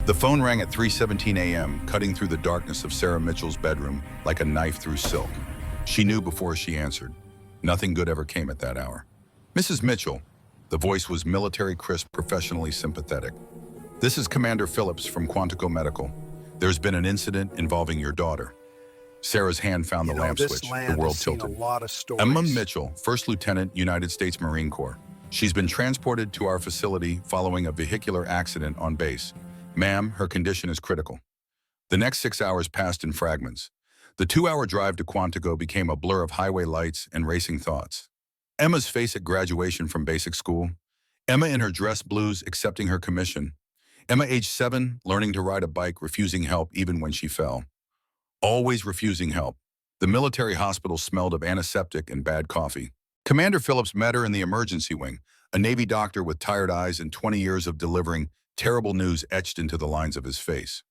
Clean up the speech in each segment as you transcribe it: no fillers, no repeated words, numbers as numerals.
The phone rang at 3:17 a.m., cutting through the darkness of Sarah Mitchell's bedroom like a knife through silk. She knew before she answered. Nothing good ever came at that hour. "Mrs. Mitchell." The voice was military crisp, professionally sympathetic. "This is Commander Phillips from Quantico Medical. There's been an incident involving your daughter." Sarah's hand found the lamp switch. The world tilted. Emma Mitchell, First Lieutenant, United States Marine Corps. She's been transported to our facility following a vehicular accident on base. "Ma'am, her condition is critical." The next 6 hours passed in fragments. The 2-hour drive to Quantico became a blur of highway lights and racing thoughts. Emma's face at graduation from basic school. Emma in her dress blues accepting her commission. Emma, age 7, learning to ride a bike, refusing help even when she fell. Always refusing help. The military hospital smelled of antiseptic and bad coffee. Commander Phillips met her in the emergency wing, a Navy doctor with tired eyes and 20 years of delivering terrible news etched into the lines of his face.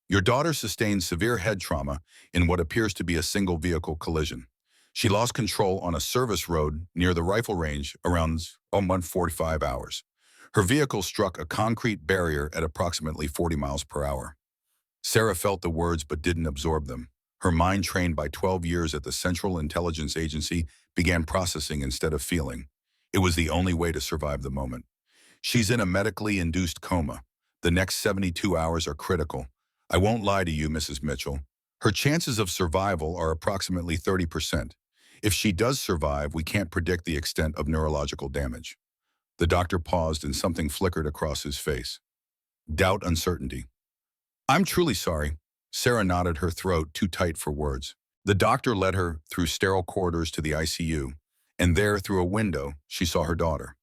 "Your daughter sustained severe head trauma in what appears to be a single vehicle collision. She lost control on a service road near the rifle range around 1:45 hours. Her vehicle struck a concrete barrier at approximately 40 miles per hour." Sarah felt the words but didn't absorb them. Her mind, trained by 12 years at the Central Intelligence Agency, began processing instead of feeling. It was the only way to survive the moment. "She's in a medically induced coma. The next 72 hours are critical. I won't lie to you, Mrs. Mitchell. Her chances of survival are approximately 30%. If she does survive, we can't predict the extent of neurological damage." The doctor paused and something flickered across his face. Doubt, uncertainty. "I'm truly sorry." Sarah nodded, her throat too tight for words. The doctor led her through sterile corridors to the ICU, and there, through a window, she saw her daughter.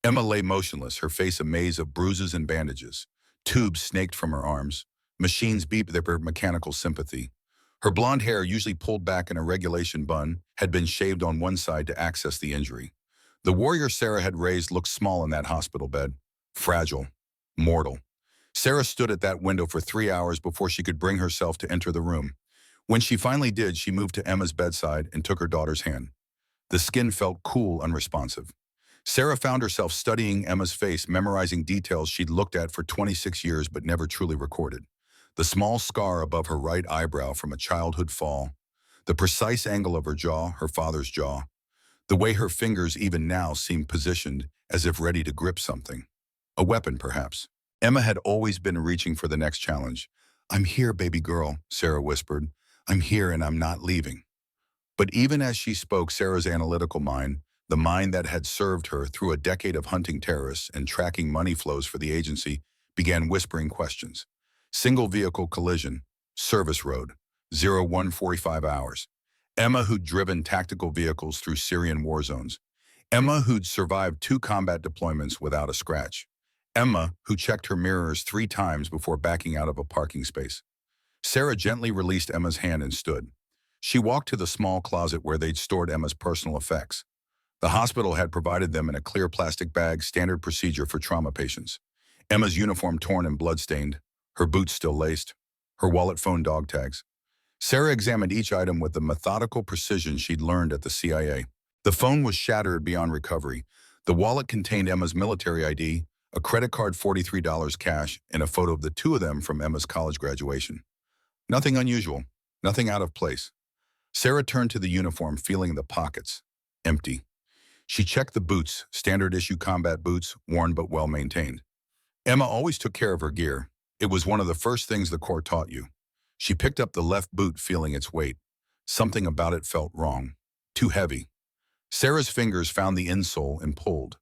Emma lay motionless, her face a maze of bruises and bandages. Tubes snaked from her arms. Machines beeped their mechanical sympathy. Her blonde hair, usually pulled back in a regulation bun, had been shaved on one side to access the injury. The warrior Sarah had raised looked small in that hospital bed. Fragile. Mortal. Sarah stood at that window for 3 hours before she could bring herself to enter the room. When she finally did, she moved to Emma's bedside and took her daughter's hand. The skin felt cool, unresponsive. Sarah found herself studying Emma's face, memorizing details she'd looked at for 26 years but never truly recorded. The small scar above her right eyebrow from a childhood fall. The precise angle of her jaw, her father's jaw. The way her fingers even now seemed positioned as if ready to grip something. A weapon, perhaps. Emma had always been reaching for the next challenge. "I'm here, baby girl," Sarah whispered. "I'm here and I'm not leaving." But even as she spoke, Sarah's analytical mind, the mind that had served her through a decade of hunting terrorists and tracking money flows for the agency, began whispering questions. Single vehicle collision, service road, 01:45 hours. Emma, who'd driven tactical vehicles through Syrian war zones. Emma, who'd survived 2 combat deployments without a scratch. Emma, who checked her mirrors 3 times before backing out of a parking space. Sarah gently released Emma's hand and stood. She walked to the small closet where they'd stored Emma's personal effects. The hospital had provided them in a clear plastic bag, standard procedure for trauma patients. Emma's uniform torn and bloodstained, her boots still laced, her wallet, phone, dog tags. Sarah examined each item with the methodical precision she'd learned at the CIA. The phone was shattered beyond recovery. The wallet contained Emma's military ID, a credit card, $43 cash, and a photo of the 2 of them from Emma's college graduation. Nothing unusual, nothing out of place. Sarah turned to the uniform, feeling the pockets. Empty. She checked the boots, standard issue combat boots, worn but well maintained. Emma always took care of her gear. It was one of the first things the Corps taught you. She picked up the left boot, feeling its weight. Something about it felt wrong. Too heavy. Sarah's fingers found the insole and pulled.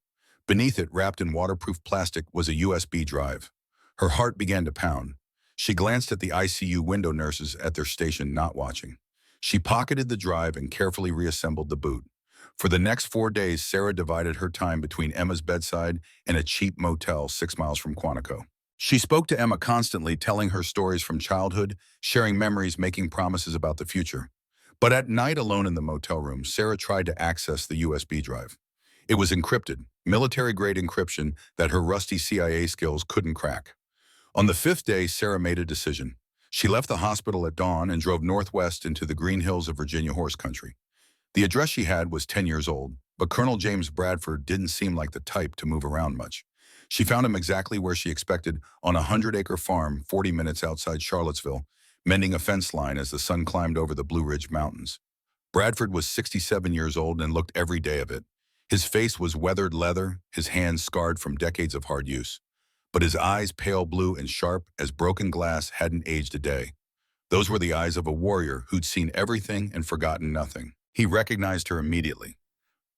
Beneath it, wrapped in waterproof plastic, was a USB drive. Her heart began to pound. She glanced at the ICU window nurses at their station, not watching. She pocketed the drive and carefully reassembled the boot. For the next 4 days, Sarah divided her time between Emma's bedside and a cheap motel 6 miles from Quantico. She spoke to Emma constantly, telling her stories from childhood, sharing memories, making promises about the future. But at night, alone in the motel room, Sarah tried to access the USB drive. It was encrypted, military-grade encryption that her rusty CIA skills couldn't crack. On the 5th day, Sarah made a decision. She left the hospital at dawn and drove northwest into the green hills of Virginia horse country. The address she had was 10 years old, but Colonel James Bradford didn't seem like the type to move around much. She found him exactly where she expected, on a 100-acre farm 40 minutes outside Charlottesville, mending a fence line as the sun climbed over the Blue Ridge Mountains. Bradford was 67 years old and looked every day of it. His face was weathered leather, his hands scarred from decades of hard use. But his eyes, pale blue and sharp as broken glass, hadn't aged a day. Those were the eyes of a warrior who'd seen everything and forgotten nothing. He recognized her immediately.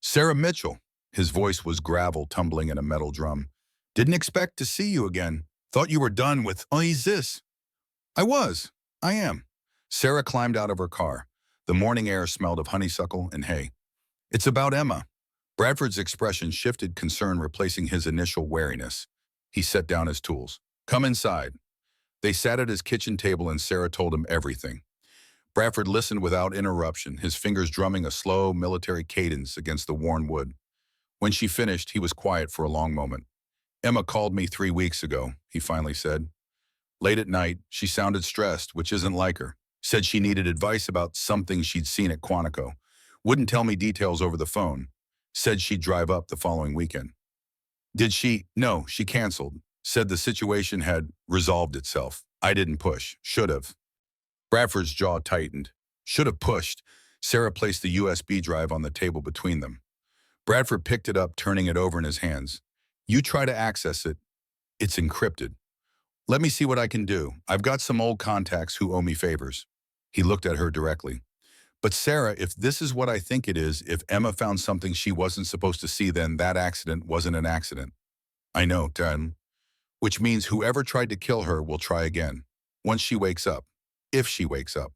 Sarah Mitchell. His voice was gravel tumbling in a metal drum. Didn't expect to see you again. Thought you were done with, oh, he's this. I was. I am. Sarah climbed out of her car. The morning air smelled of honeysuckle and hay. It's about Emma. Bradford's expression shifted, concern replacing his initial wariness. He set down his tools. Come inside. They sat at his kitchen table and Sarah told him everything. Bradford listened without interruption, his fingers drumming a slow military cadence against the worn wood. When she finished, he was quiet for a long moment. Emma called me 3 weeks ago, he finally said. Late at night, she sounded stressed, which isn't like her. Said she needed advice about something she'd seen at Quantico. Wouldn't tell me details over the phone. Said she'd drive up the following weekend. Did she? No, she canceled. Said the situation had resolved itself. I didn't push. Should have. Bradford's jaw tightened. Should have pushed. Sarah placed the USB drive on the table between them. Bradford picked it up, turning it over in his hands. You try to access it. It's encrypted. Let me see what I can do. I've got some old contacts who owe me favors. He looked at her directly. But Sarah, if this is what I think it is, if Emma found something she wasn't supposed to see, then that accident wasn't an accident. I know, Dan. Which means whoever tried to kill her will try again. Once she wakes up. If she wakes up.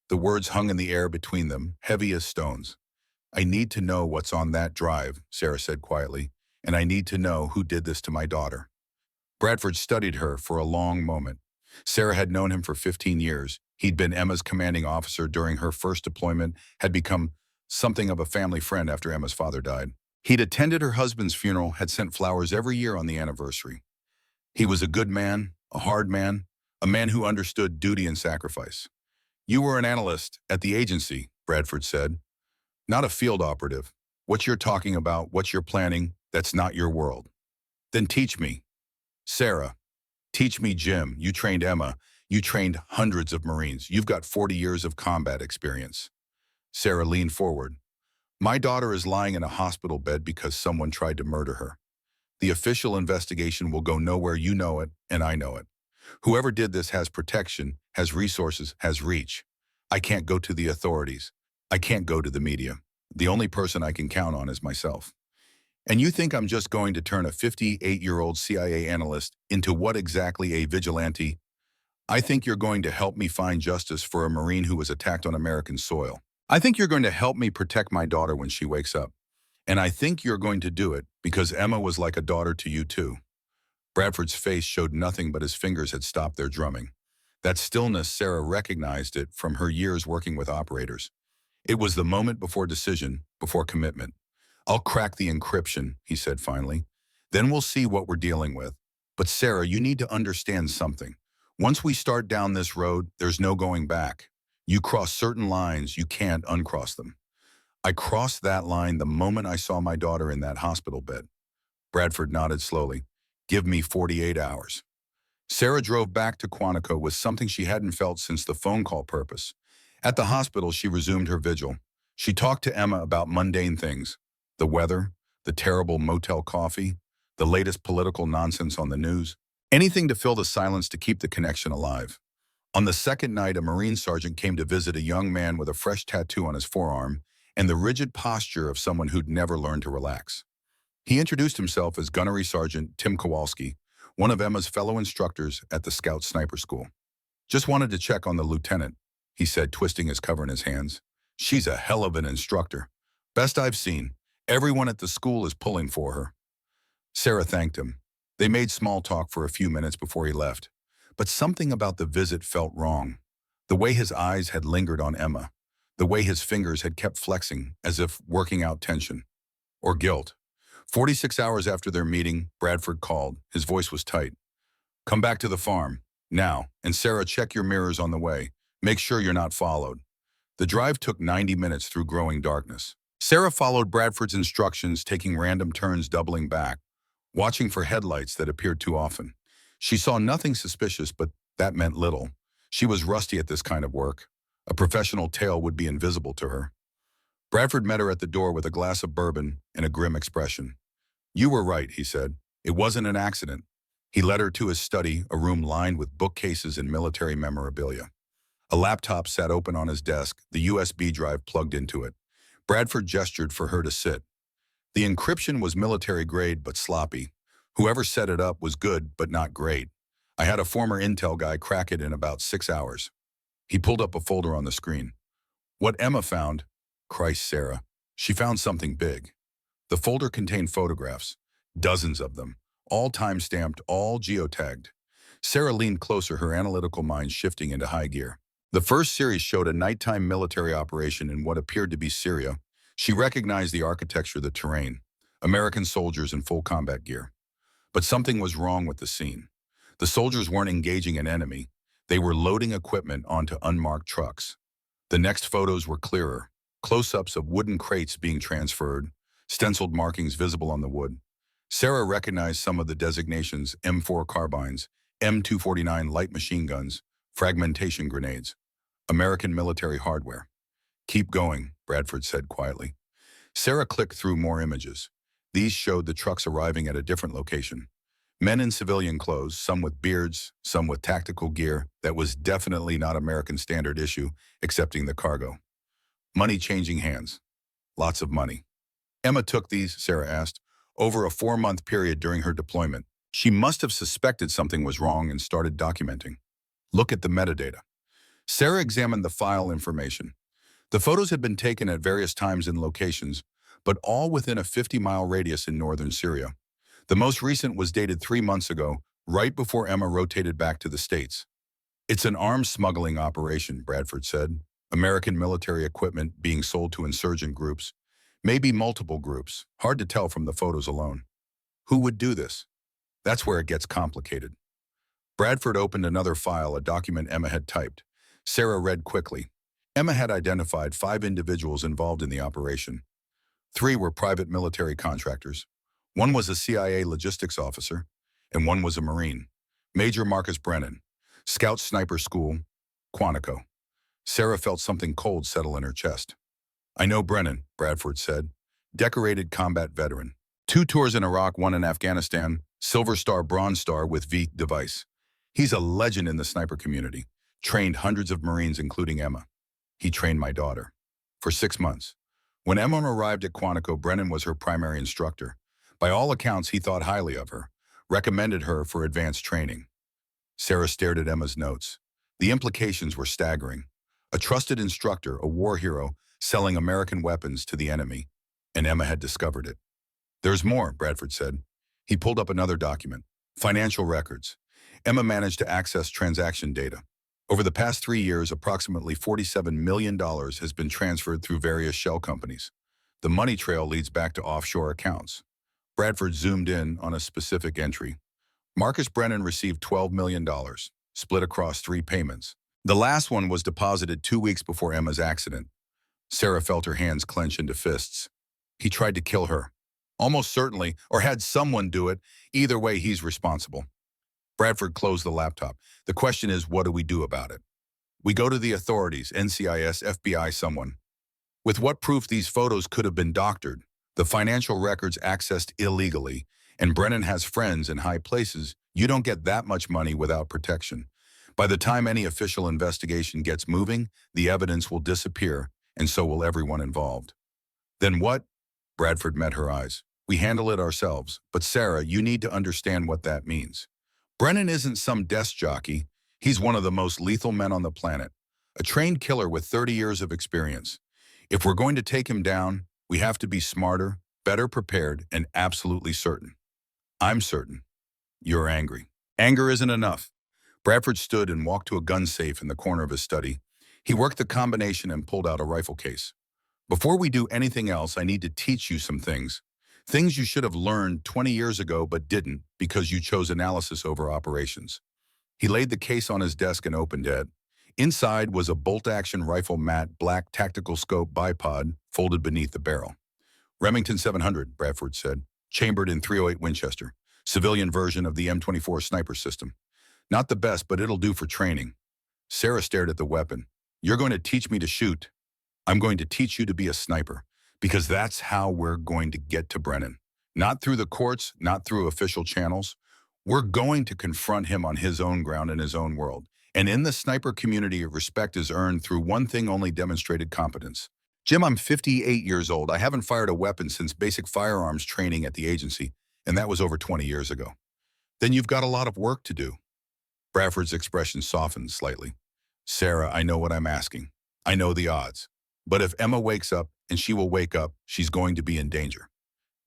The words hung in the air between them, heavy as stones. I need to know what's on that drive, Sarah said quietly, and I need to know who did this to my daughter. Bradford studied her for a long moment. Sarah had known him for 15 years. He'd been Emma's commanding officer during her first deployment, had become something of a family friend after Emma's father died. He'd attended her husband's funeral, had sent flowers every year on the anniversary. He was a good man, a hard man, a man who understood duty and sacrifice. You were an analyst at the agency, Bradford said. Not a field operative. What you're talking about, what you're planning, that's not your world. Then teach me. Sarah, teach me Jim. You trained Emma. You trained hundreds of Marines. You've got 40 years of combat experience. Sarah leaned forward. My daughter is lying in a hospital bed because someone tried to murder her. The official investigation will go nowhere. You know it, and I know it. Whoever did this has protection, has resources, has reach. I can't go to the authorities. I can't go to the media. The only person I can count on is myself. And you think I'm just going to turn a 58-year-old CIA analyst into what exactly, a vigilante? I think you're going to help me find justice for a Marine who was attacked on American soil. I think you're going to help me protect my daughter when she wakes up. And I think you're going to do it because Emma was like a daughter to you too. Bradford's face showed nothing but his fingers had stopped their drumming. That stillness, Sarah recognized it from her years working with operators. It was the moment before decision, before commitment. I'll crack the encryption, he said finally. Then we'll see what we're dealing with. But Sarah, you need to understand something. Once we start down this road, there's no going back. You cross certain lines, you can't uncross them. I crossed that line the moment I saw my daughter in that hospital bed. Bradford nodded slowly. Give me 48 hours. Sarah drove back to Quantico with something she hadn't felt since the phone call purpose. At the hospital, she resumed her vigil. She talked to Emma about mundane things. The weather, the terrible motel coffee, the latest political nonsense on the news. Anything to fill the silence to keep the connection alive. On the second night, a Marine sergeant came to visit a young man with a fresh tattoo on his forearm and the rigid posture of someone who'd never learned to relax. He introduced himself as Gunnery Sergeant Tim Kowalski, one of Emma's fellow instructors at the Scout Sniper School. Just wanted to check on the lieutenant, he said, twisting his cover in his hands. She's a hell of an instructor. Best I've seen. Everyone at the school is pulling for her. Sarah thanked him. They made small talk for a few minutes before he left. But something about the visit felt wrong. The way his eyes had lingered on Emma. The way his fingers had kept flexing, as if working out tension. Or guilt. 46 hours after their meeting, Bradford called. His voice was tight. Come back to the farm. Now. And Sarah, check your mirrors on the way. Make sure you're not followed. The drive took 90 minutes through growing darkness. Sarah followed Bradford's instructions, taking random turns, doubling back. watching for headlights that appeared too often. She saw nothing suspicious, but that meant little. She was rusty at this kind of work. A professional tail would be invisible to her. Bradford met her at the door with a glass of bourbon and a grim expression. "You were right," he said. "It wasn't an accident." He led her to his study, a room lined with bookcases and military memorabilia. A laptop sat open on his desk, the USB drive plugged into it. Bradford gestured for her to sit. The encryption was military grade but sloppy. Whoever set it up was good but not great. I had a former Intel guy crack it in about 6 hours. He pulled up a folder on the screen. What Emma found, Christ, Sarah, she found something big. The folder contained photographs, dozens of them, all time-stamped, all geotagged. Sarah leaned closer, her analytical mind shifting into high gear. The first series showed a nighttime military operation in what appeared to be Syria. She recognized the architecture, the terrain, American soldiers in full combat gear. But something was wrong with the scene. The soldiers weren't engaging an enemy. They were loading equipment onto unmarked trucks. The next photos were clearer. Close-ups of wooden crates being transferred, stenciled markings visible on the wood. Sarah recognized some of the designations: M4 carbines, M249 light machine guns, fragmentation grenades, American military hardware. "Keep going," Bradford said quietly. Sarah clicked through more images. These showed the trucks arriving at a different location. Men in civilian clothes, some with beards, some with tactical gear that was definitely not American standard issue, excepting the cargo. Money changing hands. Lots of money. Emma took these, Sarah asked, over a 4-month period during her deployment. She must have suspected something was wrong and started documenting. Look at the metadata. Sarah examined the file information. The photos had been taken at various times and locations, but all within a 50-mile radius in northern Syria. The most recent was dated 3 months ago, right before Emma rotated back to the States. "It's an arms smuggling operation," Bradford said. "American military equipment being sold to insurgent groups. Maybe multiple groups. Hard to tell from the photos alone." "Who would do this?" "That's where it gets complicated." Bradford opened another file, a document Emma had typed. Sarah read quickly. Emma had identified 5 individuals involved in the operation. 3 were private military contractors. 1 was a CIA logistics officer, and 1 was a Marine. Major Marcus Brennan, Scout Sniper School, Quantico. Sarah felt something cold settle in her chest. "I know Brennan," Bradford said. "Decorated combat veteran. 2 tours in Iraq, 1 in Afghanistan, Silver Star, Bronze Star with V device. He's a legend in the sniper community. Trained hundreds of Marines, including Emma. He trained my daughter. For 6 months. When Emma arrived at Quantico, Brennan was her primary instructor. By all accounts, he thought highly of her, recommended her for advanced training." Sarah stared at Emma's notes. The implications were staggering. A trusted instructor, a war hero, selling American weapons to the enemy, and Emma had discovered it. "There's more," Bradford said. He pulled up another document. Financial records. Emma managed to access transaction data. Over the past 3 years, approximately $47 million has been transferred through various shell companies. The money trail leads back to offshore accounts. Bradford zoomed in on a specific entry. Marcus Brennan received $12 million, split across 3 payments. The last one was deposited 2 weeks before Emma's accident. Sarah felt her hands clench into fists. He tried to kill her. Almost certainly, or had someone do it. Either way, he's responsible. Bradford closed the laptop. "The question is, what do we do about it? We go to the authorities, NCIS, FBI, someone. With what proof these photos could have been doctored? The financial records accessed illegally, and Brennan has friends in high places. You don't get that much money without protection. By the time any official investigation gets moving, the evidence will disappear, and so will everyone involved." "Then what?" Bradford met her eyes. "We handle it ourselves. But Sarah, you need to understand what that means. Brennan isn't some desk jockey. He's one of the most lethal men on the planet. A trained killer with 30 years of experience. If we're going to take him down, we have to be smarter, better prepared, and absolutely certain. I'm certain. You're angry." Anger isn't enough. Bradford stood and walked to a gun safe in the corner of his study. He worked the combination and pulled out a rifle case. "Before we do anything else, I need to teach you some things. Things you should have learned 20 years ago but didn't because you chose analysis over operations." He laid the case on his desk and opened it. Inside was a bolt-action rifle matte black tactical scope bipod folded beneath the barrel. "Remington 700, Bradford said, chambered in .308 Winchester. civilian version of the M24 sniper system. Not the best, but it'll do for training. Sarah stared at the weapon. You're going to teach me to shoot. I'm going to teach you to be a sniper, because that's how we're going to get to Brennan. Not through the courts, not through official channels. We're going to confront him on his own ground in his own world. And in the sniper community, respect is earned through one thing only: demonstrated competence. Jim, I'm 58 years old. I haven't fired a weapon since basic firearms training at the agency, and that was over 20 years ago. Then you've got a lot of work to do. Bradford's expression softened slightly. Sarah, I know what I'm asking. I know the odds. But if Emma wakes up, and she will wake up, she's going to be in danger.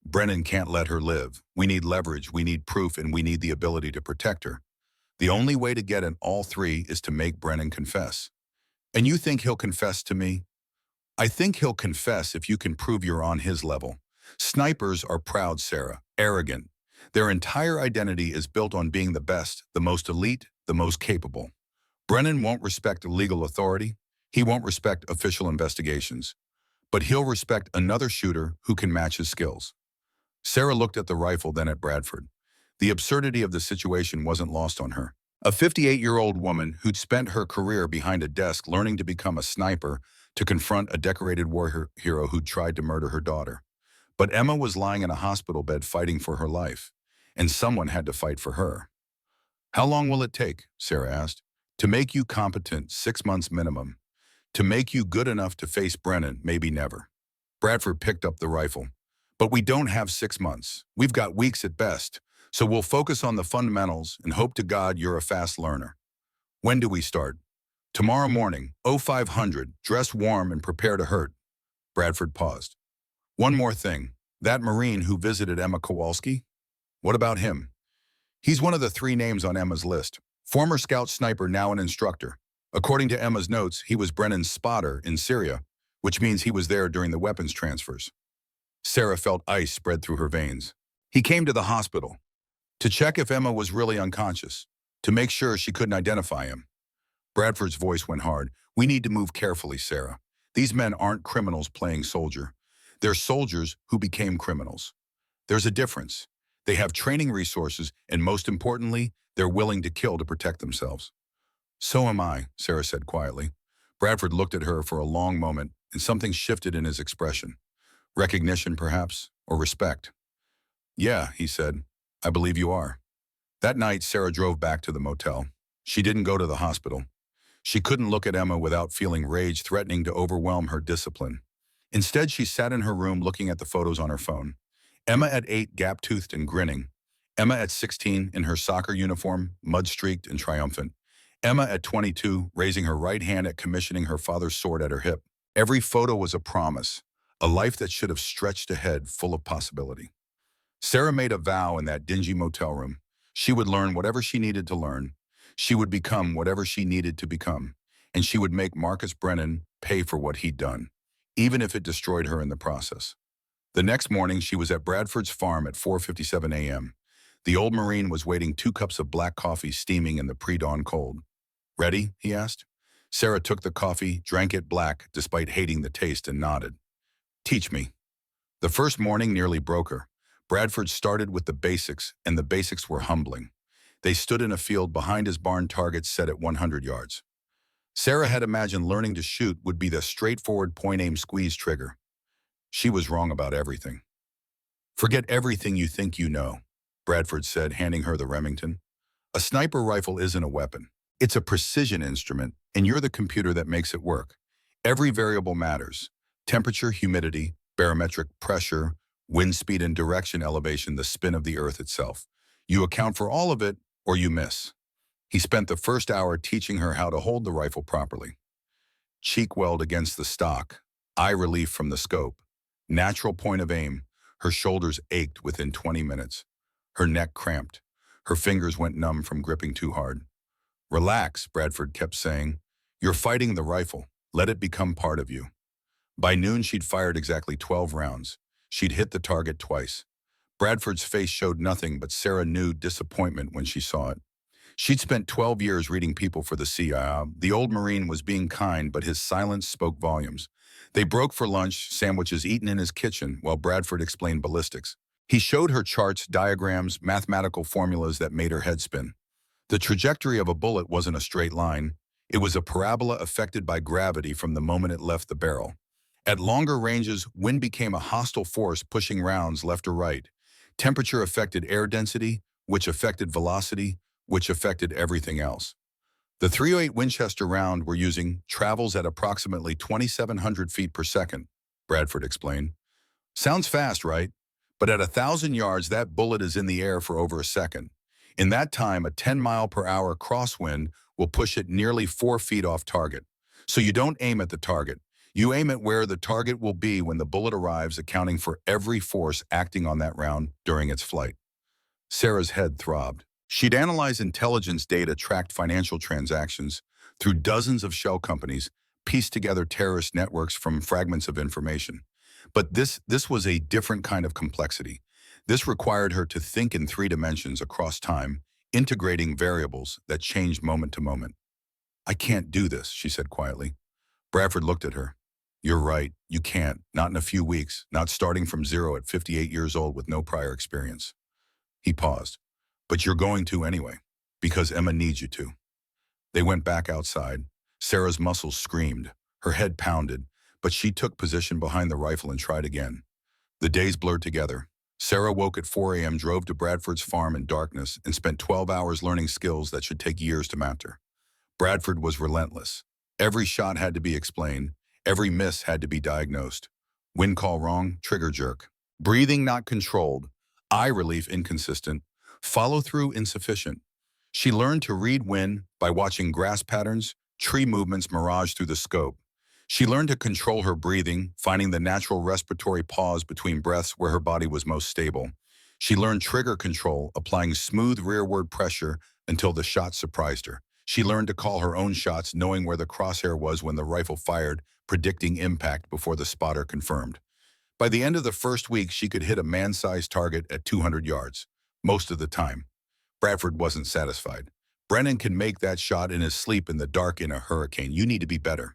Brennan can't let her live. We need leverage, we need proof, and we need the ability to protect her. The only way to get in all three is to make Brennan confess. And you think he'll confess to me? I think he'll confess if you can prove you're on his level. Snipers are proud, Sarah, arrogant. Their entire identity is built on being the best, the most elite, the most capable. Brennan won't respect legal authority. He won't respect official investigations. But he'll respect another shooter who can match his skills. Sarah looked at the rifle, then at Bradford. The absurdity of the situation wasn't lost on her. A 58-year-old woman who'd spent her career behind a desk learning to become a sniper to confront a decorated war hero who'd tried to murder her daughter. But Emma was lying in a hospital bed fighting for her life, and someone had to fight for her. How long will it take, Sarah asked, to make you competent? 6 months minimum. To make you good enough to face Brennan, maybe never. Bradford picked up the rifle. But we don't have 6 months. We've got weeks at best. So we'll focus on the fundamentals and hope to God you're a fast learner. When do we start? Tomorrow morning, 0500, dress warm and prepare to hurt. Bradford paused. One more thing. That Marine who visited Emma Kowalski? What about him? He's one of the 3 names on Emma's list. Former scout sniper, now an instructor. According to Emma's notes, he was Brennan's spotter in Syria, which means he was there during the weapons transfers. Sarah felt ice spread through her veins. He came to the hospital to check if Emma was really unconscious, to make sure she couldn't identify him. Bradford's voice went hard. We need to move carefully, Sarah. These men aren't criminals playing soldier. They're soldiers who became criminals. There's a difference. They have training resources, and most importantly, they're willing to kill to protect themselves. So am I, Sarah said quietly. Bradford looked at her for a long moment, and something shifted in his expression. Recognition, perhaps, or respect. Yeah, he said. I believe you are. That night, Sarah drove back to the motel. She didn't go to the hospital. She couldn't look at Emma without feeling rage threatening to overwhelm her discipline. Instead, she sat in her room looking at the photos on her phone. Emma at 8, gap-toothed and grinning. Emma at 16, in her soccer uniform, mud-streaked and triumphant. Emma at 22, raising her right hand at commissioning her father's sword at her hip. Every photo was a promise, a life that should have stretched ahead, full of possibility. Sarah made a vow in that dingy motel room. She would learn whatever she needed to learn. She would become whatever she needed to become. And she would make Marcus Brennan pay for what he'd done, even if it destroyed her in the process. The next morning, she was at Bradford's farm at 4:57 a.m. The old Marine was waiting 2 cups of black coffee steaming in the pre-dawn cold. Ready? He asked. Sarah took the coffee, drank it black, despite hating the taste, and nodded. Teach me. The first morning nearly broke her. Bradford started with the basics, and the basics were humbling. They stood in a field behind his barn target set at 100 yards. Sarah had imagined learning to shoot would be the straightforward point-aim squeeze trigger. She was wrong about everything. Forget everything you think you know, Bradford said, handing her the Remington. A sniper rifle isn't a weapon. It's a precision instrument, and you're the computer that makes it work. Every variable matters. Temperature, humidity, barometric pressure, wind speed and direction, elevation, the spin of the earth itself. You account for all of it, or you miss. He spent the first hour teaching her how to hold the rifle properly. Cheek weld against the stock, eye relief from the scope, natural point of aim. Her shoulders ached within 20 minutes. Her neck cramped. Her fingers went numb from gripping too hard. Relax, Bradford kept saying. You're fighting the rifle. Let it become part of you. By noon, she'd fired exactly 12 rounds. She'd hit the target twice. Bradford's face showed nothing, but Sarah knew disappointment when she saw it. She'd spent 12 years reading people for the CIA. The old Marine was being kind, but his silence spoke volumes. They broke for lunch, sandwiches eaten in his kitchen, while Bradford explained ballistics. He showed her charts, diagrams, mathematical formulas that made her head spin. The trajectory of a bullet wasn't a straight line. It was a parabola affected by gravity from the moment it left the barrel. At longer ranges, wind became a hostile force pushing rounds left or right. Temperature affected air density, which affected velocity, which affected everything else. The .308 Winchester round we're using travels at approximately 2,700 feet per second, Bradford explained. Sounds fast, right? But at 1,000 yards, that bullet is in the air for over a second. In that time, a 10-mile-per-hour crosswind will push it nearly 4 feet off target. So you don't aim at the target. You aim at where the target will be when the bullet arrives, accounting for every force acting on that round during its flight. Sarah's head throbbed. She'd analyzed intelligence data, tracked financial transactions through dozens of shell companies, pieced together terrorist networks from fragments of information. But this was a different kind of complexity. This required her to think in 3 dimensions across time, integrating variables that changed moment to moment. "I can't do this," she said quietly. Bradford looked at her. "You're right, you can't, not in a few weeks, not starting from zero at 58 years old with no prior experience." He paused. "But you're going to anyway, because Emma needs you to." They went back outside. Sarah's muscles screamed. Her head pounded, but she took position behind the rifle and tried again. The days blurred together. Sarah woke at 4 a.m., drove to Bradford's farm in darkness, and spent 12 hours learning skills that should take years to master. Bradford was relentless. Every shot had to be explained. Every miss had to be diagnosed. Wind call wrong, trigger jerk. Breathing not controlled. Eye relief inconsistent. Follow-through insufficient. She learned to read wind by watching grass patterns, tree movements mirage through the scope. She learned to control her breathing, finding the natural respiratory pause between breaths where her body was most stable. She learned trigger control, applying smooth rearward pressure until the shot surprised her. She learned to call her own shots, knowing where the crosshair was when the rifle fired, predicting impact before the spotter confirmed. By the end of the first week, she could hit a man-sized target at 200 yards, most of the time. Bradford wasn't satisfied. "Brennan can make that shot in his sleep in the dark in a hurricane. You need to be better."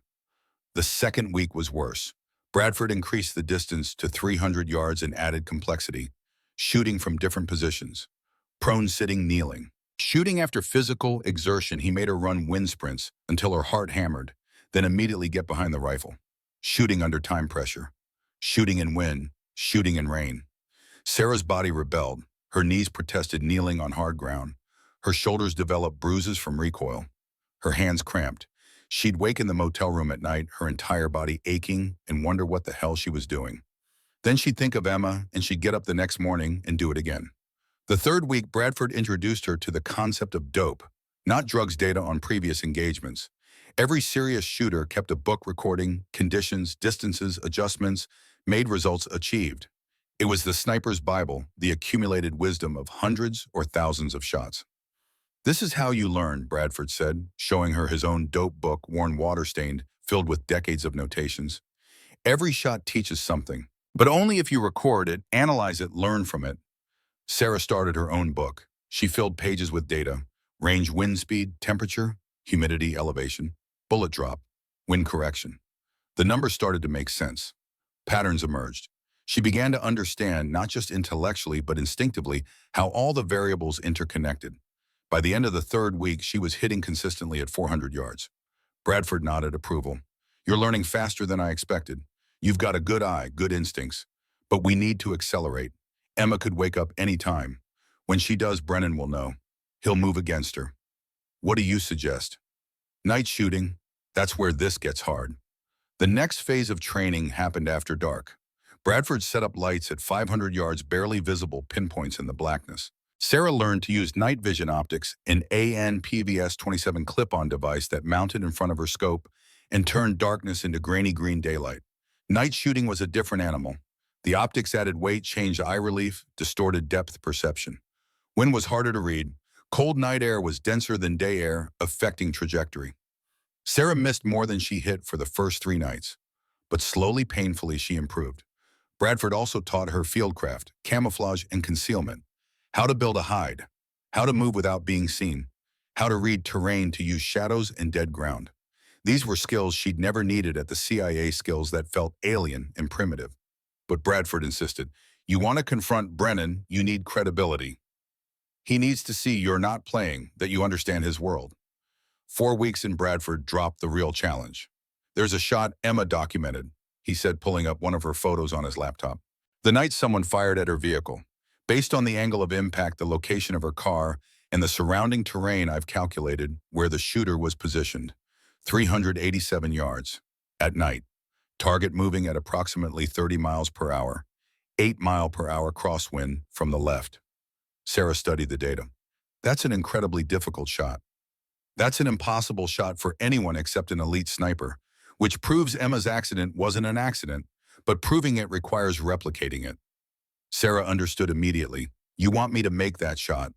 The second week was worse. Bradford increased the distance to 300 yards and added complexity, shooting from different positions. Prone sitting, kneeling. Shooting after physical exertion, he made her run wind sprints until her heart hammered, then immediately get behind the rifle. Shooting under time pressure. Shooting in wind. Shooting in rain. Sarah's body rebelled. Her knees protested kneeling on hard ground. Her shoulders developed bruises from recoil. Her hands cramped. She'd wake in the motel room at night, her entire body aching, and wonder what the hell she was doing. Then she'd think of Emma, and she'd get up the next morning and do it again. The third week, Bradford introduced her to the concept of dope, not drugs data on previous engagements. Every serious shooter kept a book recording conditions, distances, adjustments, made results achieved. It was the sniper's Bible, the accumulated wisdom of hundreds or thousands of shots. "This is how you learn," Bradford said, showing her his own dope book, worn water-stained, filled with decades of notations. "Every shot teaches something, but only if you record it, analyze it, learn from it." Sarah started her own book. She filled pages with data: range, wind speed, temperature, humidity, elevation, bullet drop, wind correction. The numbers started to make sense. Patterns emerged. She began to understand, not just intellectually but instinctively, how all the variables interconnected. By the end of the third week, she was hitting consistently at 400 yards. Bradford nodded approval. "You're learning faster than I expected. You've got a good eye, good instincts. But we need to accelerate. Emma could wake up any time. When she does, Brennan will know. He'll move against her." "What do you suggest?" "Night shooting. That's where this gets hard." The next phase of training happened after dark. Bradford set up lights at 500 yards, barely visible pinpoints in the blackness. Sarah learned to use night vision optics, an AN-PVS-27 clip-on device that mounted in front of her scope and turned darkness into grainy green daylight. Night shooting was a different animal. The optics added weight, changed eye relief, distorted depth perception. Wind was harder to read. Cold night air was denser than day air, affecting trajectory. Sarah missed more than she hit for the first 3 nights, but slowly, painfully, she improved. Bradford also taught her fieldcraft, camouflage, and concealment. How to build a hide, how to move without being seen, how to read terrain to use shadows and dead ground. These were skills she'd never needed at the CIA, skills that felt alien and primitive. But Bradford insisted, You want to confront Brennan, you need credibility. He needs to see you're not playing, that you understand his world. 4 weeks in Bradford dropped the real challenge. There's a shot Emma documented, he said, pulling up one of her photos on his laptop. The night someone fired at her vehicle. Based on the angle of impact, the location of her car, and the surrounding terrain, I've calculated where the shooter was positioned. 387 yards. At night. Target moving at approximately 30 miles per hour. 8-mile-per-hour crosswind from the left. Sarah studied the data. That's an incredibly difficult shot. That's an impossible shot for anyone except an elite sniper, which proves Emma's accident wasn't an accident, but proving it requires replicating it. Sarah understood immediately. You want me to make that shot.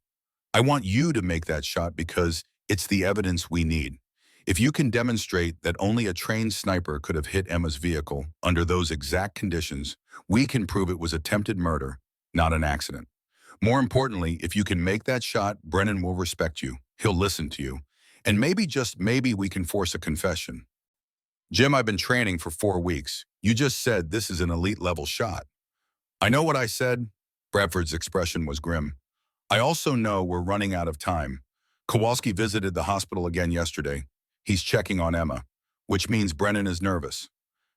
I want you to make that shot because it's the evidence we need. If you can demonstrate that only a trained sniper could have hit Emma's vehicle under those exact conditions, we can prove it was attempted murder, not an accident. More importantly, if you can make that shot, Brennan will respect you. He'll listen to you. And maybe, just maybe, we can force a confession. Jim, I've been training for 4 weeks. You just said this is an elite level shot. I know what I said. Bradford's expression was grim. I also know we're running out of time. Kowalski visited the hospital again yesterday. He's checking on Emma, which means Brennan is nervous.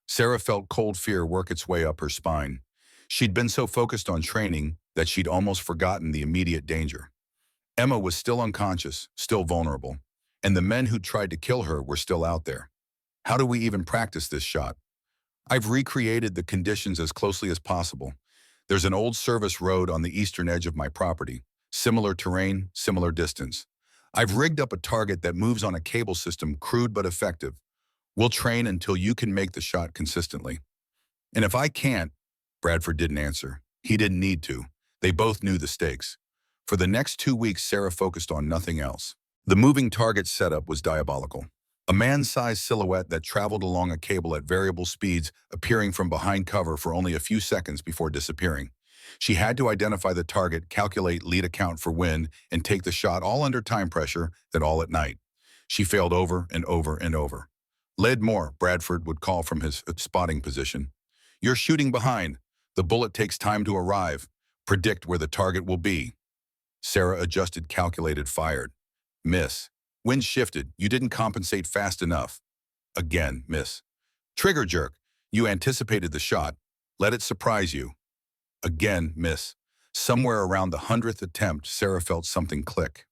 Sarah felt cold fear work its way up her spine. She'd been so focused on training that she'd almost forgotten the immediate danger. Emma was still unconscious, still vulnerable, and the men who tried to kill her were still out there. How do we even practice this shot? I've recreated the conditions as closely as possible. There's an old service road on the eastern edge of my property. Similar terrain, similar distance. I've rigged up a target that moves on a cable system, crude but effective. We'll train until you can make the shot consistently. And if I can't, Bradford didn't answer. He didn't need to. They both knew the stakes. For the next 2 weeks, Sarah focused on nothing else. The moving target setup was diabolical. A man-sized silhouette that traveled along a cable at variable speeds, appearing from behind cover for only a few seconds before disappearing. She had to identify the target, calculate lead account for wind, and take the shot all under time pressure, then all at night. She failed over and over and over. Lead more, Bradford would call from his spotting position. You're shooting behind. The bullet takes time to arrive. Predict where the target will be. Sarah adjusted, calculated, fired. Miss. Wind shifted. You didn't compensate fast enough. Again, miss. Trigger jerk. You anticipated the shot. Let it surprise you. Again, miss. Somewhere around the 100th attempt, Sarah felt something click.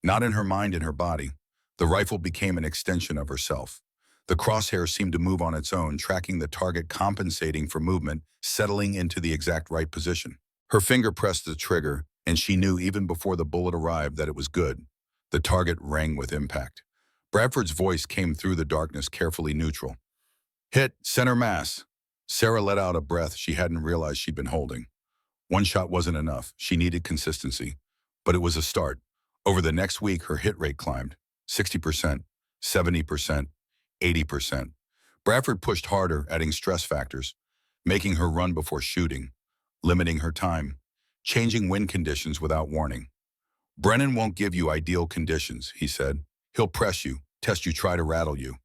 Not in her mind, in her body. The rifle became an extension of herself. The crosshair seemed to move on its own, tracking the target, compensating for movement, settling into the exact right position. Her finger pressed the trigger, and she knew even before the bullet arrived that it was good. The target rang with impact. Bradford's voice came through the darkness, carefully neutral. Hit, center mass. Sarah let out a breath she hadn't realized she'd been holding. One shot wasn't enough. She needed consistency. But it was a start. Over the next week, her hit rate climbed. 60%, 70%, 80%. Bradford pushed harder, adding stress factors, making her run before shooting, limiting her time, changing wind conditions without warning. Brennan won't give you ideal conditions, he said. He'll press you, test you, try to rattle you.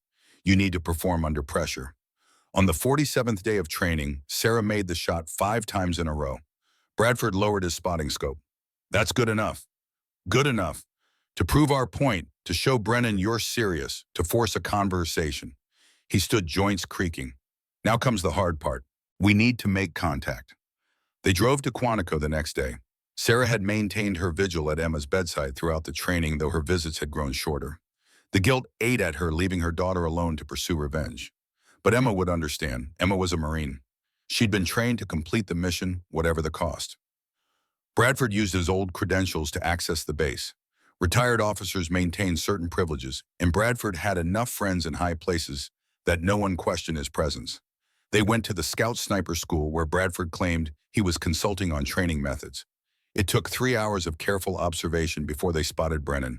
You need to perform under pressure. On the 47th day of training, Sarah made the shot 5 times in a row. Bradford lowered his spotting scope. That's good enough. Good enough. To prove our point, to show Brennan you're serious, to force a conversation. He stood, joints creaking. Now comes the hard part. We need to make contact. They drove to Quantico the next day. Sarah had maintained her vigil at Emma's bedside throughout the training, though her visits had grown shorter. The guilt ate at her, leaving her daughter alone to pursue revenge. But Emma would understand. Emma was a Marine. She'd been trained to complete the mission, whatever the cost. Bradford used his old credentials to access the base. Retired officers maintained certain privileges, and Bradford had enough friends in high places that no one questioned his presence. They went to the Scout Sniper School, where Bradford claimed he was consulting on training methods. It took 3 hours of careful observation before they spotted Brennan.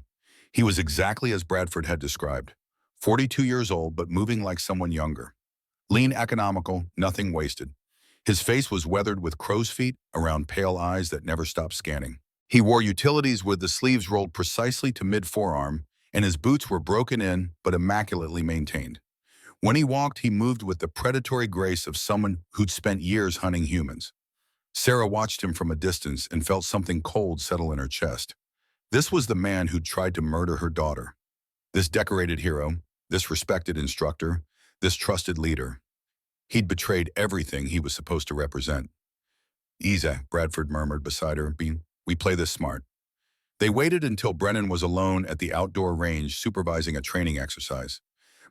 He was exactly as Bradford had described. 42 years old, but moving like someone younger. Lean, economical, nothing wasted. His face was weathered with crow's feet around pale eyes that never stopped scanning. He wore utilities with the sleeves rolled precisely to mid-forearm, and his boots were broken in but immaculately maintained. When he walked, he moved with the predatory grace of someone who'd spent years hunting humans. Sarah watched him from a distance and felt something cold settle in her chest. This was the man who'd tried to murder her daughter. This decorated hero, this respected instructor, this trusted leader. He'd betrayed everything he was supposed to represent. "Easy," Bradford murmured beside her. We play this smart." They waited until Brennan was alone at the outdoor range supervising a training exercise.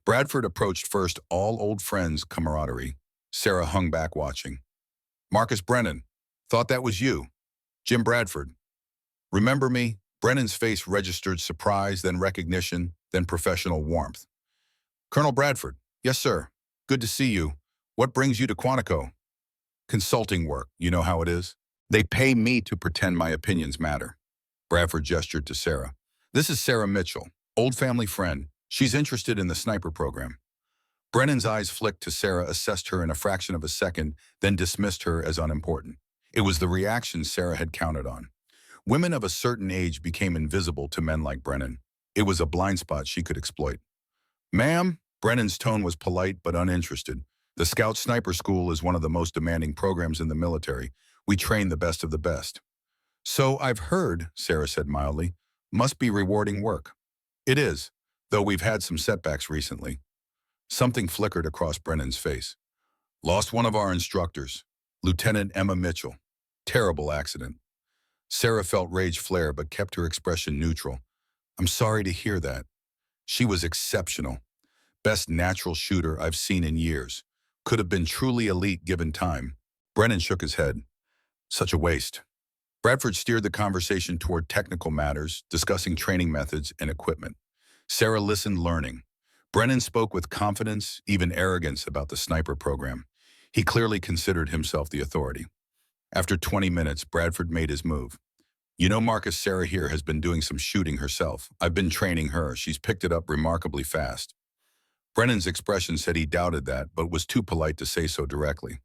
Bradford approached first, all old friends camaraderie. Sarah hung back watching. "Marcus Brennan. Thought that was you. Jim Bradford. Remember me?" Brennan's face registered surprise, then recognition, then professional warmth. "Colonel Bradford. Yes, sir. Good to see you. What brings you to Quantico?" "Consulting work. You know how it is. They pay me to pretend my opinions matter." Bradford gestured to Sarah. "This is Sarah Mitchell, old family friend. She's interested in the sniper program." Brennan's eyes flicked to Sarah, assessed her in a fraction of a second, then dismissed her as unimportant. It was the reaction Sarah had counted on. Women of a certain age became invisible to men like Brennan. It was a blind spot she could exploit. "Ma'am," Brennan's tone was polite but uninterested. "The Scout Sniper School is one of the most demanding programs in the military. We train the best of the best." "So I've heard," Sarah said mildly. "Must be rewarding work." "It is, though we've had some setbacks recently." Something flickered across Brennan's face. "Lost one of our instructors, Lieutenant Emma Mitchell. Terrible accident." Sarah felt rage flare but kept her expression neutral. "I'm sorry to hear that. She was exceptional. Best natural shooter I've seen in years. Could have been truly elite given time." Brennan shook his head. "Such a waste." Bradford steered the conversation toward technical matters, discussing training methods and equipment. Sarah listened, learning. Brennan spoke with confidence, even arrogance, about the sniper program. He clearly considered himself the authority. After 20 minutes, Bradford made his move. "You know, Marcus, Sarah here has been doing some shooting herself. I've been training her. She's picked it up remarkably fast." Brennan's expression said he doubted that, but was too polite to say so directly.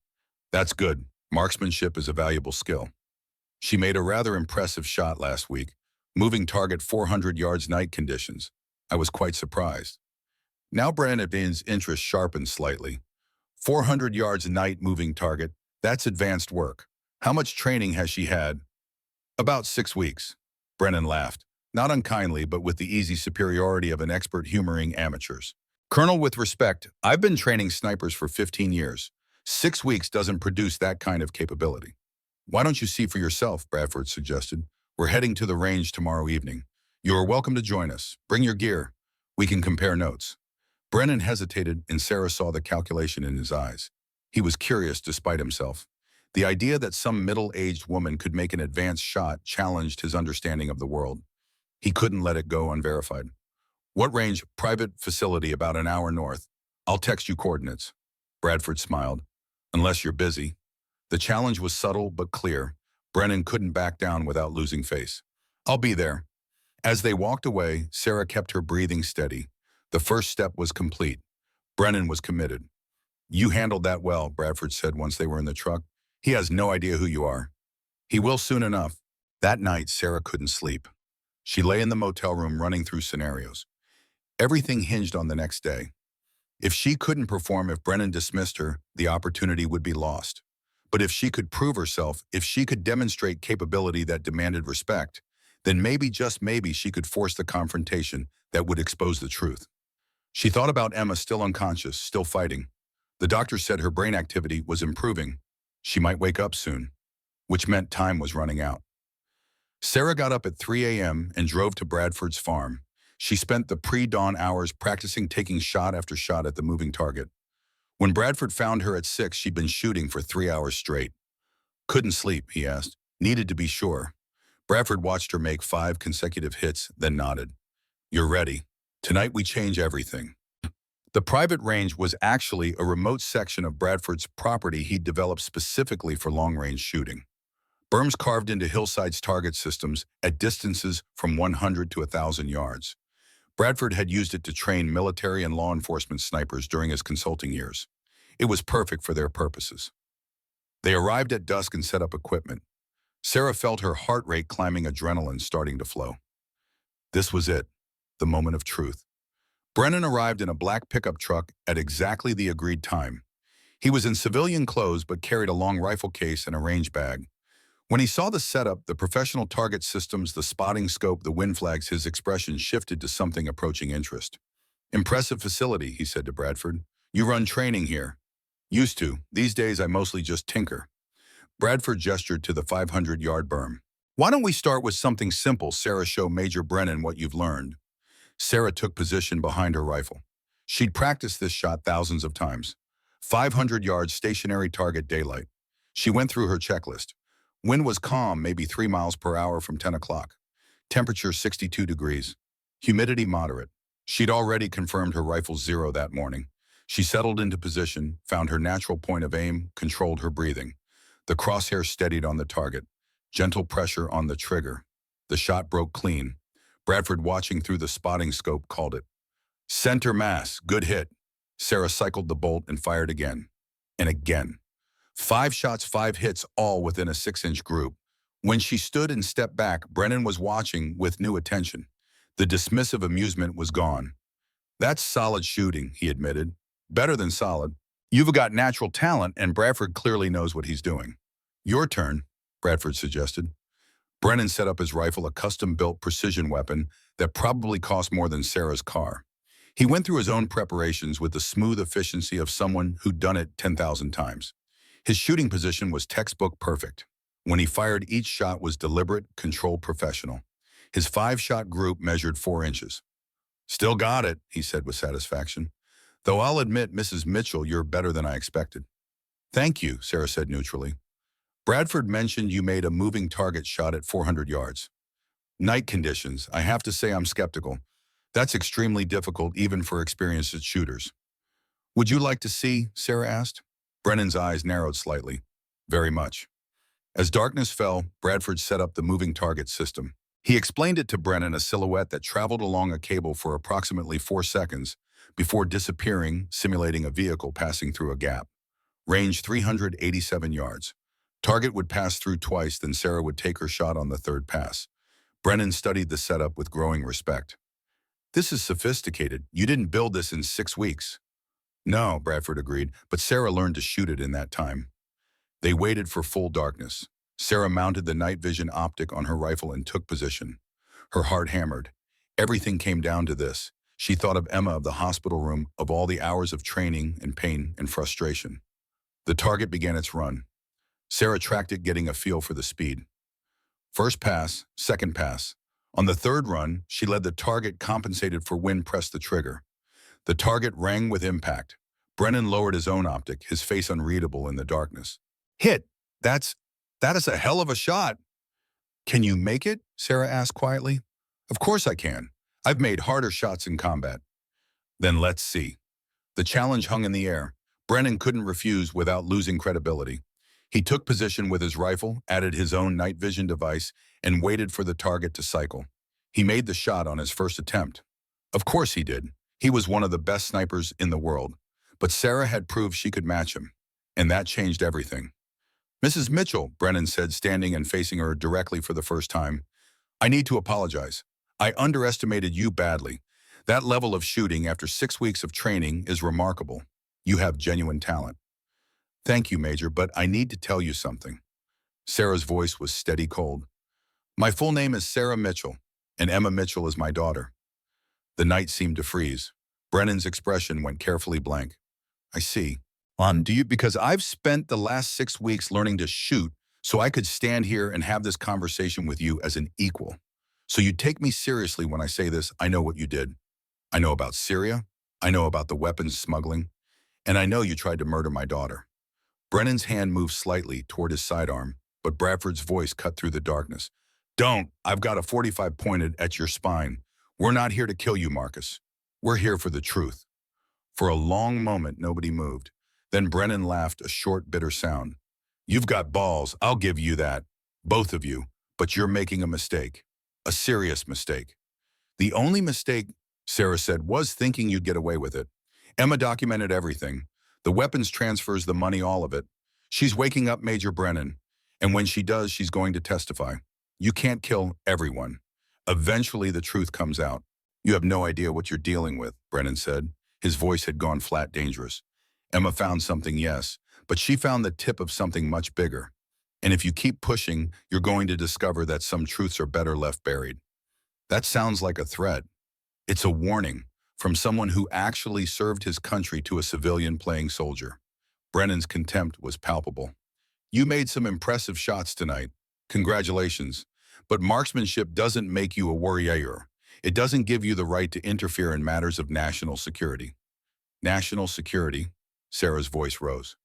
"That's good. Marksmanship is a valuable skill. She made a rather impressive shot last week, moving target 400 yards night conditions. I was quite surprised." Now Brennan's interest sharpened slightly. 400 yards night moving target, that's advanced work. How much training has she had? "About 6 weeks." Brennan laughed, not unkindly, but with the easy superiority of an expert humoring amateurs. "Colonel, with respect, I've been training snipers for 15 years. 6 weeks doesn't produce that kind of capability." "Why don't you see for yourself?" Bradford suggested. "We're heading to the range tomorrow evening. You are welcome to join us. Bring your gear. We can compare notes." Brennan hesitated, and Sarah saw the calculation in his eyes. He was curious despite himself. The idea that some middle-aged woman could make an advanced shot challenged his understanding of the world. He couldn't let it go unverified. "What range?" "Private facility about an hour north. I'll text you coordinates." Bradford smiled. "Unless you're busy." The challenge was subtle but clear. Brennan couldn't back down without losing face. "I'll be there." As they walked away, Sarah kept her breathing steady. The first step was complete. Brennan was committed. "You handled that well," Bradford said once they were in the truck. "He has no idea who you are." "He will soon enough." That night, Sarah couldn't sleep. She lay in the motel room running through scenarios. Everything hinged on the next day. If she couldn't perform, if Brennan dismissed her, the opportunity would be lost. But if she could prove herself, if she could demonstrate capability that demanded respect, then maybe, just maybe, she could force the confrontation that would expose the truth. She thought about Emma, still unconscious, still fighting. The doctor said her brain activity was improving. She might wake up soon, which meant time was running out. Sarah got up at 3 a.m. and drove to Bradford's farm. She spent the pre-dawn hours practicing taking shot after shot at the moving target. When Bradford found her at 6, she'd been shooting for 3 hours straight. "Couldn't sleep?" he asked. "Needed to be sure." Bradford watched her make 5 consecutive hits, then nodded. "You're ready. Tonight we change everything." The private range was actually a remote section of Bradford's property he'd developed specifically for long-range shooting. Berms carved into hillsides, target systems at distances from 100 to 1,000 yards. Bradford had used it to train military and law enforcement snipers during his consulting years. It was perfect for their purposes. They arrived at dusk and set up equipment. Sarah felt her heart rate climbing, adrenaline starting to flow. This was it, the moment of truth. Brennan arrived in a black pickup truck at exactly the agreed time. He was in civilian clothes but carried a long rifle case and a range bag. When he saw the setup, the professional target systems, the spotting scope, the wind flags, his expression shifted to something approaching interest. "Impressive facility," he said to Bradford. "You run training here." "Used to. These days I mostly just tinker." Bradford gestured to the 500-yard berm. "Why don't we start with something simple, Sarah? Show Major Brennan what you've learned." Sarah took position behind her rifle. She'd practiced this shot thousands of times. 500 yards, stationary target, daylight. She went through her checklist. Wind was calm, maybe 3 miles per hour from 10 o'clock. Temperature 62 degrees. Humidity moderate. She'd already confirmed her rifle's zero that morning. She settled into position, found her natural point of aim, controlled her breathing. The crosshair steadied on the target. Gentle pressure on the trigger. The shot broke clean. Bradford, watching through the spotting scope, called it. "Center mass, good hit." Sarah cycled the bolt and fired again. And again. 5 shots, 5 hits, all within a 6-inch group. When she stood and stepped back, Brennan was watching with new attention. The dismissive amusement was gone. "That's solid shooting," he admitted. "Better than solid. You've got natural talent, and Bradford clearly knows what he's doing." "Your turn," Bradford suggested. Brennan set up his rifle, a custom-built precision weapon that probably cost more than Sarah's car. He went through his own preparations with the smooth efficiency of someone who'd done it 10,000 times. His shooting position was textbook perfect. When he fired, each shot was deliberate, controlled, professional. His 5-shot group measured 4 inches. "Still got it," he said with satisfaction. "Though I'll admit, Mrs. Mitchell, you're better than I expected." "Thank you," Sarah said neutrally. "Bradford mentioned you made a moving target shot at 400 yards. Night conditions. I have to say I'm skeptical. That's extremely difficult even for experienced shooters." "Would you like to see?" Sarah asked. Brennan's eyes narrowed slightly. "Very much." As darkness fell, Bradford set up the moving target system. He explained it to Brennan, a silhouette that traveled along a cable for approximately 4 seconds before disappearing, simulating a vehicle passing through a gap. Range 387 yards. Target would pass through twice, then Sarah would take her shot on the 3rd pass. Brennan studied the setup with growing respect. "This is sophisticated. You didn't build this in 6 weeks. "No," Bradford agreed, "but Sarah learned to shoot it in that time." They waited for full darkness. Sarah mounted the night vision optic on her rifle and took position. Her heart hammered. Everything came down to this. She thought of Emma, of the hospital room, of all the hours of training and pain and frustration. The target began its run. Sarah tracked it, getting a feel for the speed. First pass, second pass. On the 3rd run, she led the target, compensated for wind, pressed the trigger. The target rang with impact. Brennan lowered his own optic, his face unreadable in the darkness. "Hit! That is a hell of a shot." "Can you make it?" Sarah asked quietly. "Of course I can. I've made harder shots in combat." "Then let's see." The challenge hung in the air. Brennan couldn't refuse without losing credibility. He took position with his rifle, added his own night vision device, and waited for the target to cycle. He made the shot on his first attempt. Of course he did. He was one of the best snipers in the world. But Sarah had proved she could match him. And that changed everything. "Mrs. Mitchell," Brennan said, standing and facing her directly for the first time, "I need to apologize. I underestimated you badly. That level of shooting after 6 weeks of training is remarkable. You have genuine talent." "Thank you, Major, but I need to tell you something." Sarah's voice was steady cold. "My full name is Sarah Mitchell, and Emma Mitchell is my daughter." The night seemed to freeze. Brennan's expression went carefully blank. "I see. Do you? Because I've spent the last 6 weeks learning to shoot so I could stand here and have this conversation with you as an equal. So you take me seriously when I say this. I know what you did. I know about Syria. I know about the weapons smuggling. And I know you tried to murder my daughter." Brennan's hand moved slightly toward his sidearm, but Bradford's voice cut through the darkness. "Don't. I've got a .45 pointed at your spine. We're not here to kill you, Marcus. We're here for the truth." For a long moment, nobody moved. Then Brennan laughed, a short, bitter sound. "You've got balls, I'll give you that. Both of you. But you're making a mistake. A serious mistake." "The only mistake," Sarah said, "was thinking you'd get away with it. Emma documented everything. The weapons transfers, the money, all of it. She's waking up Major Brennan. And when she does, she's going to testify. You can't kill everyone. Eventually, the truth comes out." "You have no idea what you're dealing with," Brennan said. His voice had gone flat, dangerous. Emma found something, yes, but she found the tip of something much bigger. And if you keep pushing, you're going to discover that some truths are better left buried. That sounds like a threat. It's a warning from someone who actually served his country to a civilian playing soldier. Brennan's contempt was palpable. You made some impressive shots tonight. Congratulations. But marksmanship doesn't make you a warrior. It doesn't give you the right to interfere in matters of national security. National security? Sarah's voice rose.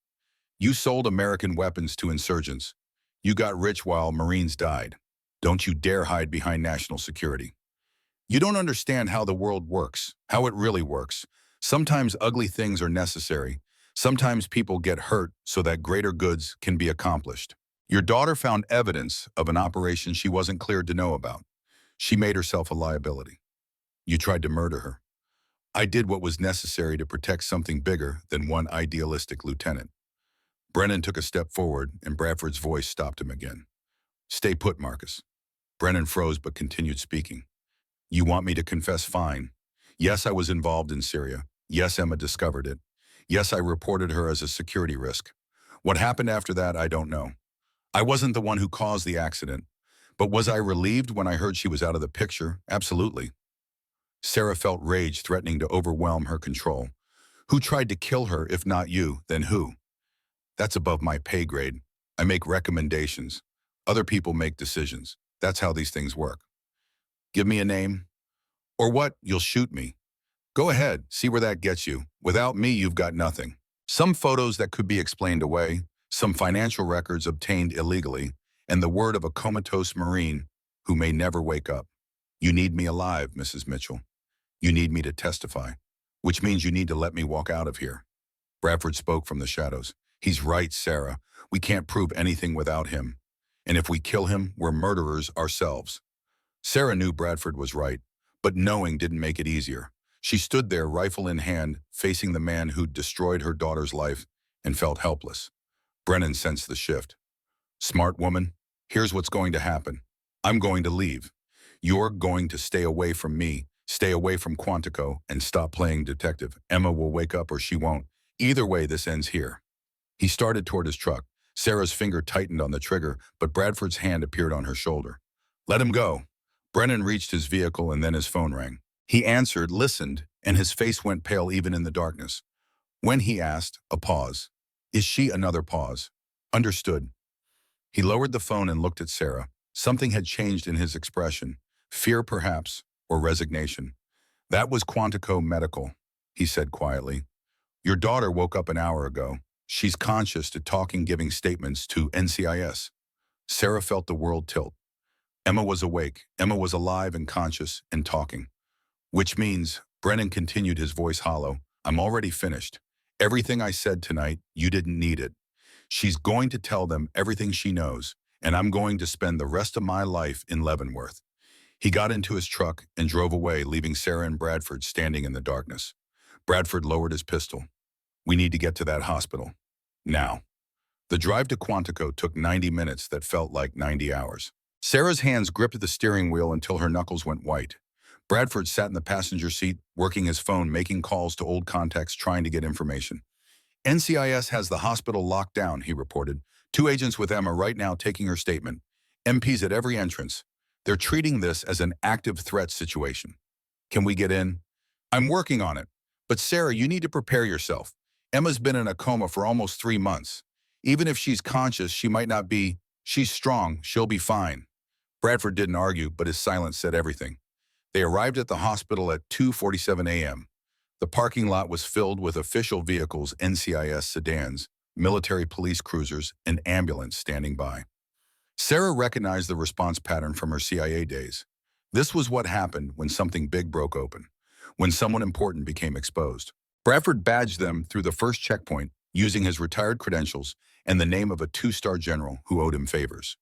You sold American weapons to insurgents. You got rich while Marines died. Don't you dare hide behind national security. You don't understand how the world works, how it really works. Sometimes ugly things are necessary. Sometimes people get hurt so that greater goods can be accomplished. Your daughter found evidence of an operation she wasn't cleared to know about. She made herself a liability. You tried to murder her. I did what was necessary to protect something bigger than one idealistic lieutenant. Brennan took a step forward, and Bradford's voice stopped him again. Stay put, Marcus. Brennan froze but continued speaking. You want me to confess? Fine. Yes, I was involved in Syria. Yes, Emma discovered it. Yes, I reported her as a security risk. What happened after that, I don't know. I wasn't the one who caused the accident. But was I relieved when I heard she was out of the picture? Absolutely. Sarah felt rage threatening to overwhelm her control. Who tried to kill her, if not you, then who? That's above my pay grade. I make recommendations. Other people make decisions. That's how these things work. Give me a name. Or what? You'll shoot me. Go ahead, see where that gets you. Without me, you've got nothing. Some photos that could be explained away, some financial records obtained illegally, and the word of a comatose Marine who may never wake up. You need me alive, Mrs. Mitchell. You need me to testify, which means you need to let me walk out of here. Bradford spoke from the shadows. He's right, Sarah. We can't prove anything without him. And if we kill him, we're murderers ourselves. Sarah knew Bradford was right, but knowing didn't make it easier. She stood there, rifle in hand, facing the man who'd destroyed her daughter's life, and felt helpless. Brennan sensed the shift. Smart woman, here's what's going to happen. I'm going to leave. You're going to stay away from me, stay away from Quantico, and stop playing detective. Emma will wake up or she won't. Either way, this ends here. He started toward his truck. Sarah's finger tightened on the trigger, but Bradford's hand appeared on her shoulder. Let him go. Brennan reached his vehicle and then his phone rang. He answered, listened, and his face went pale even in the darkness. When he asked, a pause. Is she? Another pause. Understood. He lowered the phone and looked at Sarah. Something had changed in his expression. Fear, perhaps, or resignation. That was Quantico Medical, he said quietly. Your daughter woke up an hour ago. She's conscious to talking, giving statements to NCIS. Sarah felt the world tilt. Emma was awake. Emma was alive and conscious and talking. Which means, Brennan continued, his voice hollow, I'm already finished. Everything I said tonight, you didn't need it. She's going to tell them everything she knows, and I'm going to spend the rest of my life in Leavenworth. He got into his truck and drove away, leaving Sarah and Bradford standing in the darkness. Bradford lowered his pistol. We need to get to that hospital. Now. The drive to Quantico took 90 minutes that felt like 90 hours. Sarah's hands gripped the steering wheel until her knuckles went white. Bradford sat in the passenger seat, working his phone, making calls to old contacts, trying to get information. NCIS has the hospital locked down, he reported. 2 agents with Emma right now taking her statement. MPs at every entrance. They're treating this as an active threat situation. Can we get in? I'm working on it. But Sarah, you need to prepare yourself. Emma's been in a coma for almost 3 months. Even if she's conscious, she might not be. She's strong. She'll be fine. Bradford didn't argue, but his silence said everything. They arrived at the hospital at 2:47 a.m. The parking lot was filled with official vehicles, NCIS sedans, military police cruisers, and ambulance standing by. Sarah recognized the response pattern from her CIA days. This was what happened when something big broke open, when someone important became exposed. Bradford badged them through the first checkpoint using his retired credentials and the name of a 2-star general who owed him favors.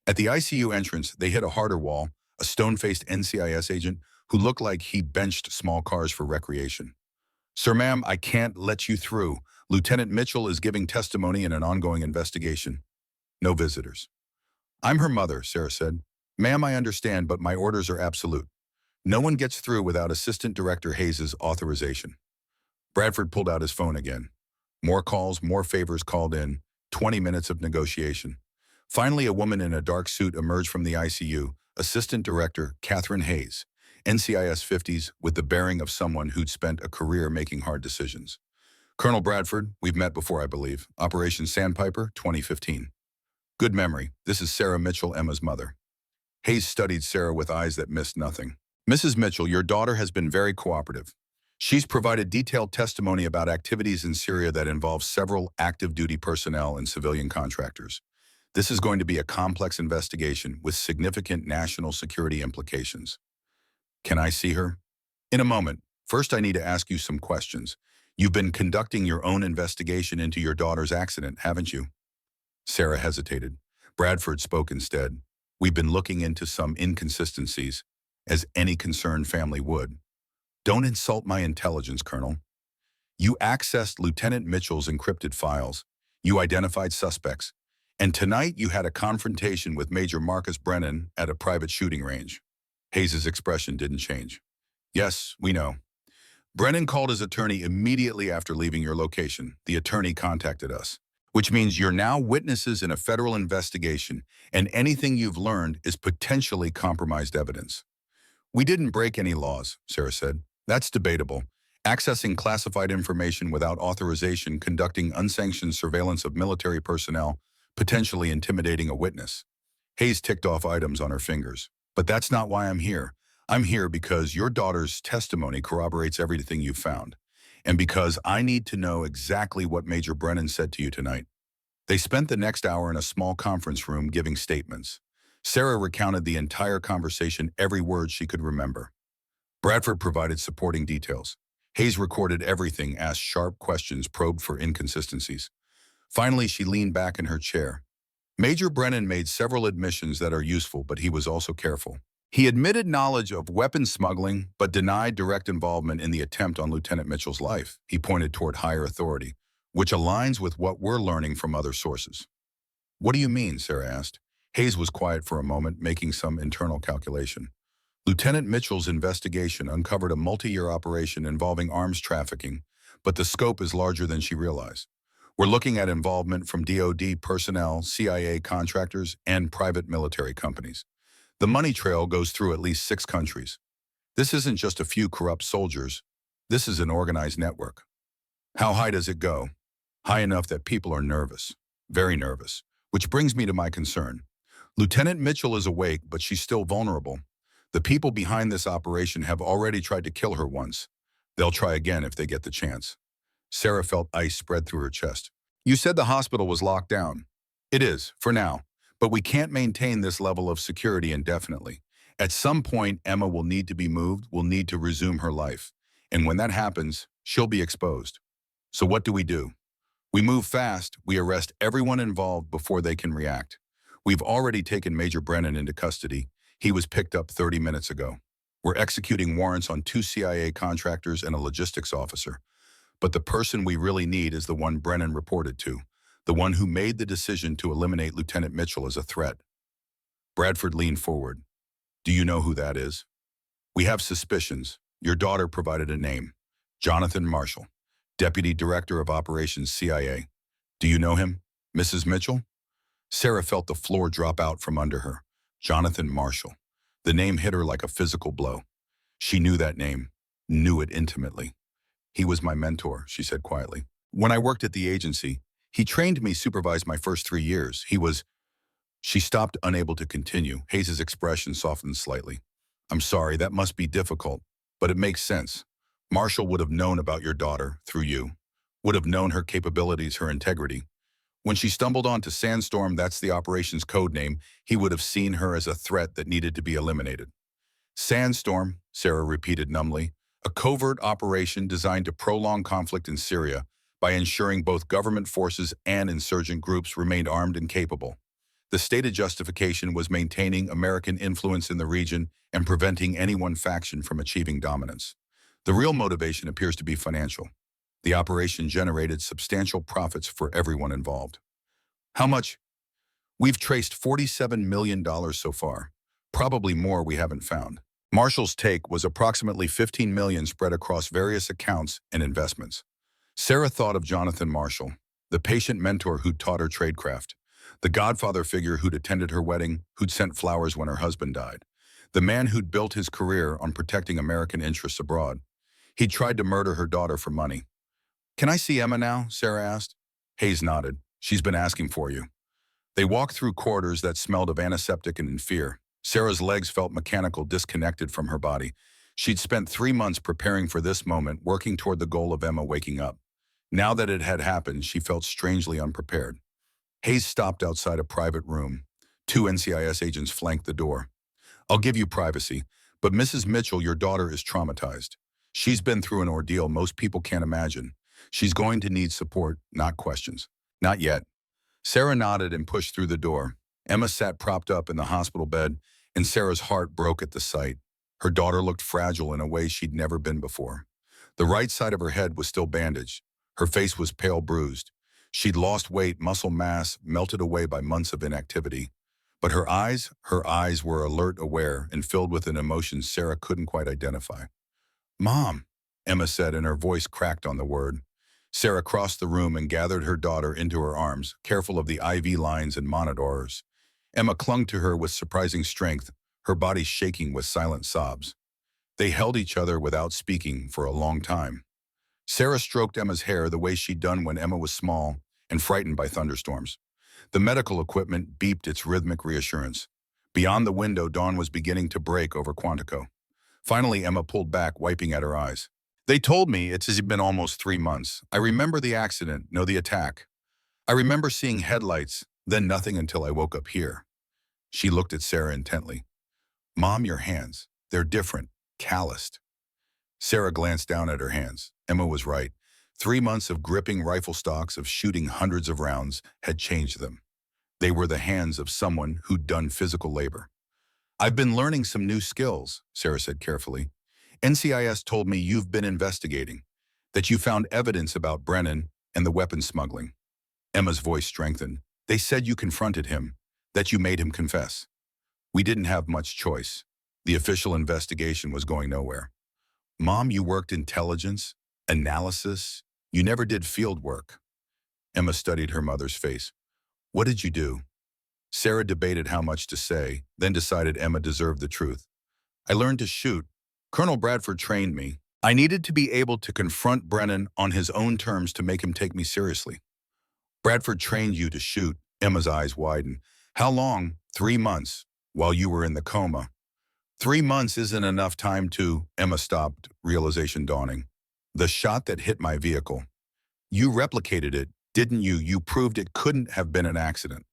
At the ICU entrance, they hit a harder wall, a stone-faced NCIS agent who looked like he benched small cars for recreation. Sir, ma'am, I can't let you through. Lieutenant Mitchell is giving testimony in an ongoing investigation. No visitors. I'm her mother, Sarah said. Ma'am, I understand, but my orders are absolute. No one gets through without Assistant Director Hayes' authorization. Bradford pulled out his phone again. More calls, more favors called in, 20 minutes of negotiation. Finally, a woman in a dark suit emerged from the ICU, Assistant Director Catherine Hayes, NCIS 50s, with the bearing of someone who'd spent a career making hard decisions. Colonel Bradford, we've met before, I believe. Operation Sandpiper, 2015. Good memory. This is Sarah Mitchell, Emma's mother. Hayes studied Sarah with eyes that missed nothing. Mrs. Mitchell, your daughter has been very cooperative. She's provided detailed testimony about activities in Syria that involve several active duty personnel and civilian contractors. This is going to be a complex investigation with significant national security implications. Can I see her? In a moment. First, I need to ask you some questions. You've been conducting your own investigation into your daughter's accident, haven't you? Sarah hesitated. Bradford spoke instead. We've been looking into some inconsistencies, as any concerned family would. Don't insult my intelligence, Colonel. You accessed Lieutenant Mitchell's encrypted files. You identified suspects. And tonight you had a confrontation with Major Marcus Brennan at a private shooting range. Hayes' expression didn't change. Yes, we know. Brennan called his attorney immediately after leaving your location. The attorney contacted us, which means you're now witnesses in a federal investigation, and anything you've learned is potentially compromised evidence. We didn't break any laws, Sarah said. That's debatable. Accessing classified information without authorization, conducting unsanctioned surveillance of military personnel, potentially intimidating a witness. Hayes ticked off items on her fingers. But that's not why I'm here. I'm here because your daughter's testimony corroborates everything you found, and because I need to know exactly what Major Brennan said to you tonight. They spent the next hour in a small conference room giving statements. Sarah recounted the entire conversation, every word she could remember. Bradford provided supporting details. Hayes recorded everything, asked sharp questions, probed for inconsistencies. Finally, she leaned back in her chair. Major Brennan made several admissions that are useful, but he was also careful. He admitted knowledge of weapons smuggling, but denied direct involvement in the attempt on Lieutenant Mitchell's life. He pointed toward higher authority, which aligns with what we're learning from other sources. What do you mean? Sarah asked. Hayes was quiet for a moment, making some internal calculation. Lieutenant Mitchell's investigation uncovered a multi-year operation involving arms trafficking, but the scope is larger than she realized. We're looking at involvement from DoD personnel, CIA contractors, and private military companies. The money trail goes through at least 6 countries. This isn't just a few corrupt soldiers. This is an organized network. How high does it go? High enough that people are nervous, very nervous, which brings me to my concern. Lieutenant Mitchell is awake, but she's still vulnerable. The people behind this operation have already tried to kill her once. They'll try again if they get the chance. Sarah felt ice spread through her chest. You said the hospital was locked down. It is, for now, but we can't maintain this level of security indefinitely. At some point, Emma will need to be moved, will need to resume her life. And when that happens, she'll be exposed. So what do? We move fast, we arrest everyone involved before they can react. We've already taken Major Brennan into custody. He was picked up 30 minutes ago. We're executing warrants on 2 CIA contractors and a logistics officer. But the person we really need is the one Brennan reported to, the one who made the decision to eliminate Lieutenant Mitchell as a threat. Bradford leaned forward. Do you know who that is? We have suspicions. Your daughter provided a name. Jonathan Marshall, Deputy Director of Operations CIA. Do you know him, Mrs. Mitchell? Sarah felt the floor drop out from under her. Jonathan Marshall. The name hit her like a physical blow. She knew that name, knew it intimately. He was my mentor, she said quietly. When I worked at the agency, he trained me, supervised my first 3 years. She stopped, unable to continue. Hayes' expression softened slightly. I'm sorry, that must be difficult, but it makes sense. Marshall would have known about your daughter, through you, would have known her capabilities, her integrity. When she stumbled onto Sandstorm, that's the operation's code name, he would have seen her as a threat that needed to be eliminated. Sandstorm, Sarah repeated numbly, a covert operation designed to prolong conflict in Syria by ensuring both government forces and insurgent groups remained armed and capable. The stated justification was maintaining American influence in the region and preventing any one faction from achieving dominance. The real motivation appears to be financial. The operation generated substantial profits for everyone involved. How much? We've traced $47 million so far. Probably more we haven't found. Marshall's take was approximately $15 million spread across various accounts and investments. Sarah thought of Jonathan Marshall, the patient mentor who'd taught her tradecraft, the godfather figure who'd attended her wedding, who'd sent flowers when her husband died, the man who'd built his career on protecting American interests abroad. He'd tried to murder her daughter for money. "Can I see Emma now?" Sarah asked. Hayes nodded. "She's been asking for you." They walked through corridors that smelled of antiseptic and in fear. Sarah's legs felt mechanical, disconnected from her body. She'd spent 3 months preparing for this moment, working toward the goal of Emma waking up. Now that it had happened, she felt strangely unprepared. Hayes stopped outside a private room. 2 NCIS agents flanked the door. "I'll give you privacy, but Mrs. Mitchell, your daughter, is traumatized. She's been through an ordeal most people can't imagine. She's going to need support, not questions." "Not yet." Sarah nodded and pushed through the door. Emma sat propped up in the hospital bed, and Sarah's heart broke at the sight. Her daughter looked fragile in a way she'd never been before. The right side of her head was still bandaged. Her face was pale bruised. She'd lost weight, muscle mass melted away by months of inactivity. But her eyes were alert, aware, and filled with an emotion Sarah couldn't quite identify. "Mom," Emma said, and her voice cracked on the word. Sarah crossed the room and gathered her daughter into her arms, careful of the IV lines and monitors. Emma clung to her with surprising strength, her body shaking with silent sobs. They held each other without speaking for a long time. Sarah stroked Emma's hair the way she'd done when Emma was small and frightened by thunderstorms. The medical equipment beeped its rhythmic reassurance. Beyond the window, dawn was beginning to break over Quantico. Finally, Emma pulled back, wiping at her eyes. "They told me it's been almost 3 months. I remember the accident, no, the attack. I remember seeing headlights, then nothing until I woke up here." She looked at Sarah intently. "Mom, your hands. They're different, calloused." Sarah glanced down at her hands. Emma was right. 3 months of gripping rifle stocks, of shooting hundreds of rounds, had changed them. They were the hands of someone who'd done physical labor. "I've been learning some new skills," Sarah said carefully. "NCIS told me you've been investigating, that you found evidence about Brennan and the weapons smuggling." Emma's voice strengthened. "They said you confronted him, that you made him confess." "We didn't have much choice. The official investigation was going nowhere." "Mom, you worked intelligence, analysis. You never did field work." Emma studied her mother's face. "What did you do?" Sarah debated how much to say, then decided Emma deserved the truth. "I learned to shoot. Colonel Bradford trained me. I needed to be able to confront Brennan on his own terms to make him take me seriously." "Bradford trained you to shoot?" Emma's eyes widened. "How long?" 3 months, while you were in the coma." 3 months isn't enough time to..." Emma stopped, realization dawning. "The shot that hit my vehicle. You replicated it, didn't you? You proved it couldn't have been an accident."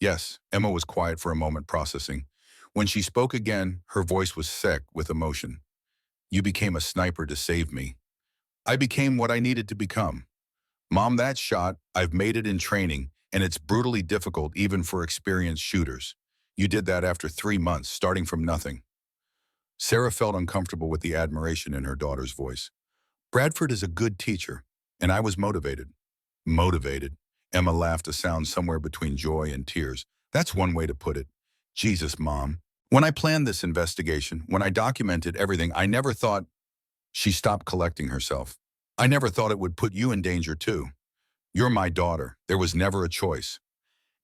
"Yes." Emma was quiet for a moment, processing. When she spoke again, her voice was thick with emotion. "You became a sniper to save me. I became what I needed to become. Mom, that shot, I've made it in training, and it's brutally difficult even for experienced shooters. You did that after 3 months, starting from nothing." Sarah felt uncomfortable with the admiration in her daughter's voice. "Bradford is a good teacher, and I was motivated." "Motivated?" Emma laughed, a sound somewhere between joy and tears. "That's one way to put it. Jesus, Mom. When I planned this investigation, when I documented everything, I never thought..." She stopped collecting herself. "I never thought it would put you in danger too. You're my daughter. There was never a choice.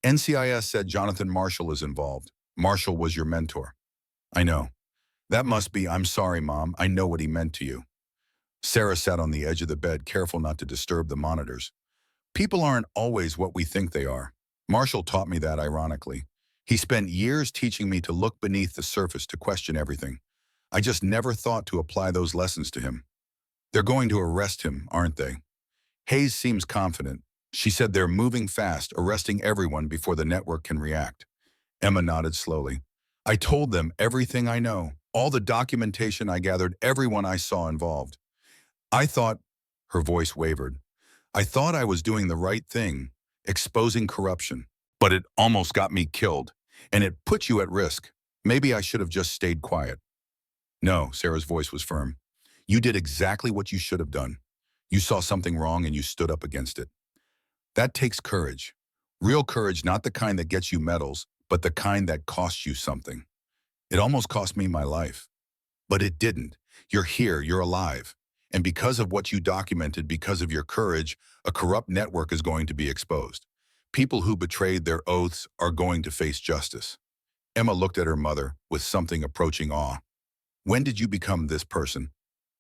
NCIS said Jonathan Marshall is involved. Marshall was your mentor." "I know. That must be..." "I'm sorry, Mom. I know what he meant to you." Sarah sat on the edge of the bed, careful not to disturb the monitors. "People aren't always what we think they are. Marshall taught me that, ironically. He spent years teaching me to look beneath the surface, to question everything. I just never thought to apply those lessons to him." "They're going to arrest him, aren't they?" Hayes seems confident. She said they're moving fast, arresting everyone before the network can react. Emma nodded slowly. "I told them everything I know, all the documentation I gathered, everyone I saw involved. I thought..." Her voice wavered. "I thought I was doing the right thing, exposing corruption. But it almost got me killed, and it put you at risk. Maybe I should have just stayed quiet." "No," Sarah's voice was firm. "You did exactly what you should have done. You saw something wrong and you stood up against it. That takes courage. Real courage, not the kind that gets you medals, but the kind that costs you something. It almost cost me my life. But it didn't. You're here, you're alive. And because of what you documented, because of your courage, a corrupt network is going to be exposed. People who betrayed their oaths are going to face justice. Emma looked at her mother with something approaching awe. When did you become this person?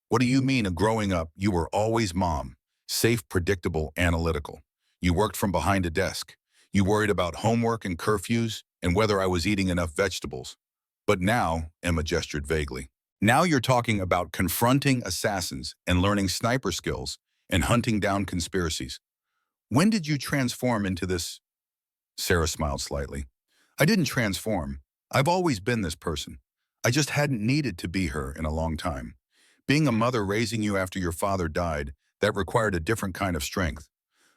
What do you mean, growing up, you were always mom? Safe, predictable, analytical. You worked from behind a desk. You worried about homework and curfews and whether I was eating enough vegetables. But now, Emma gestured vaguely, now you're talking about confronting assassins and learning sniper skills and hunting down conspiracies. When did you transform into this? Sarah smiled slightly. I didn't transform. I've always been this person. I just hadn't needed to be her in a long time. Being a mother raising you after your father died, that required a different kind of strength.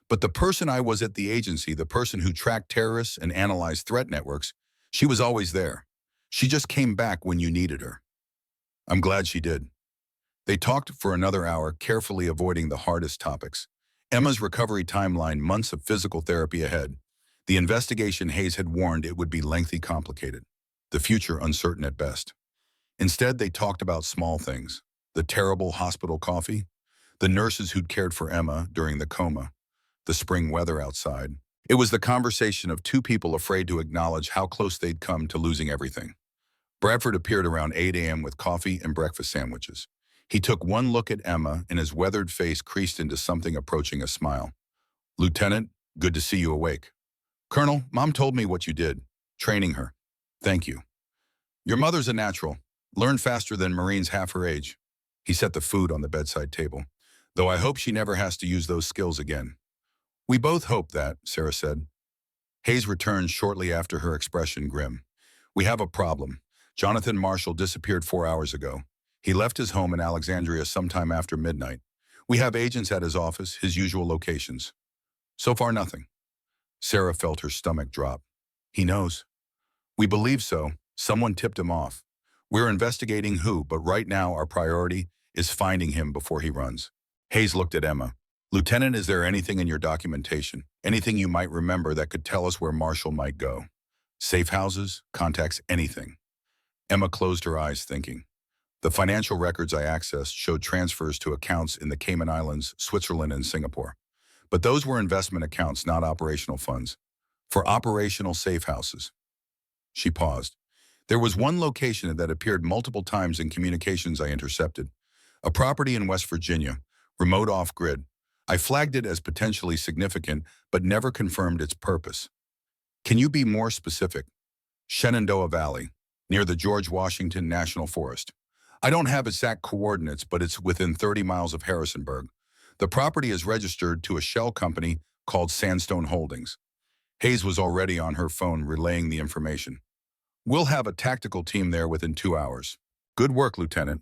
But the person I was at the agency, the person who tracked terrorists and analyzed threat networks, she was always there. She just came back when you needed her. I'm glad she did. They talked for another hour, carefully avoiding the hardest topics. Emma's recovery timeline, months of physical therapy ahead. The investigation Hayes had warned it would be lengthy, complicated. The future uncertain at best. Instead, they talked about small things. The terrible hospital coffee, the nurses who'd cared for Emma during the coma, the spring weather outside. It was the conversation of two people afraid to acknowledge how close they'd come to losing everything. Bradford appeared around 8 a.m. with coffee and breakfast sandwiches. He took one look at Emma, and his weathered face creased into something approaching a smile. Lieutenant, good to see you awake. Colonel, Mom told me what you did, training her. Thank you. Your mother's a natural. Learned faster than Marines half her age. He set the food on the bedside table. Though I hope she never has to use those skills again. We both hope that, Sarah said. Hayes returned shortly after, her expression grim. We have a problem. Jonathan Marshall disappeared 4 hours ago. He left his home in Alexandria sometime after midnight. We have agents at his office, his usual locations. So far, nothing. Sarah felt her stomach drop. He knows. We believe so. Someone tipped him off. We're investigating who, but right now our priority is finding him before he runs. Hayes looked at Emma. Lieutenant, is there anything in your documentation, anything you might remember that could tell us where Marshall might go? Safe houses, contacts, anything. Emma closed her eyes, thinking. The financial records I accessed showed transfers to accounts in the Cayman Islands, Switzerland, and Singapore. But those were investment accounts, not operational funds. For operational safe houses. She paused. There was one location that appeared multiple times in communications I intercepted. A property in West Virginia, remote off-grid. I flagged it as potentially significant, but never confirmed its purpose. Can you be more specific? Shenandoah Valley, near the George Washington National Forest. I don't have exact coordinates, but it's within 30 miles of Harrisonburg. The property is registered to a shell company called Sandstone Holdings. Hayes was already on her phone relaying the information. We'll have a tactical team there within 2 hours. Good work, Lieutenant.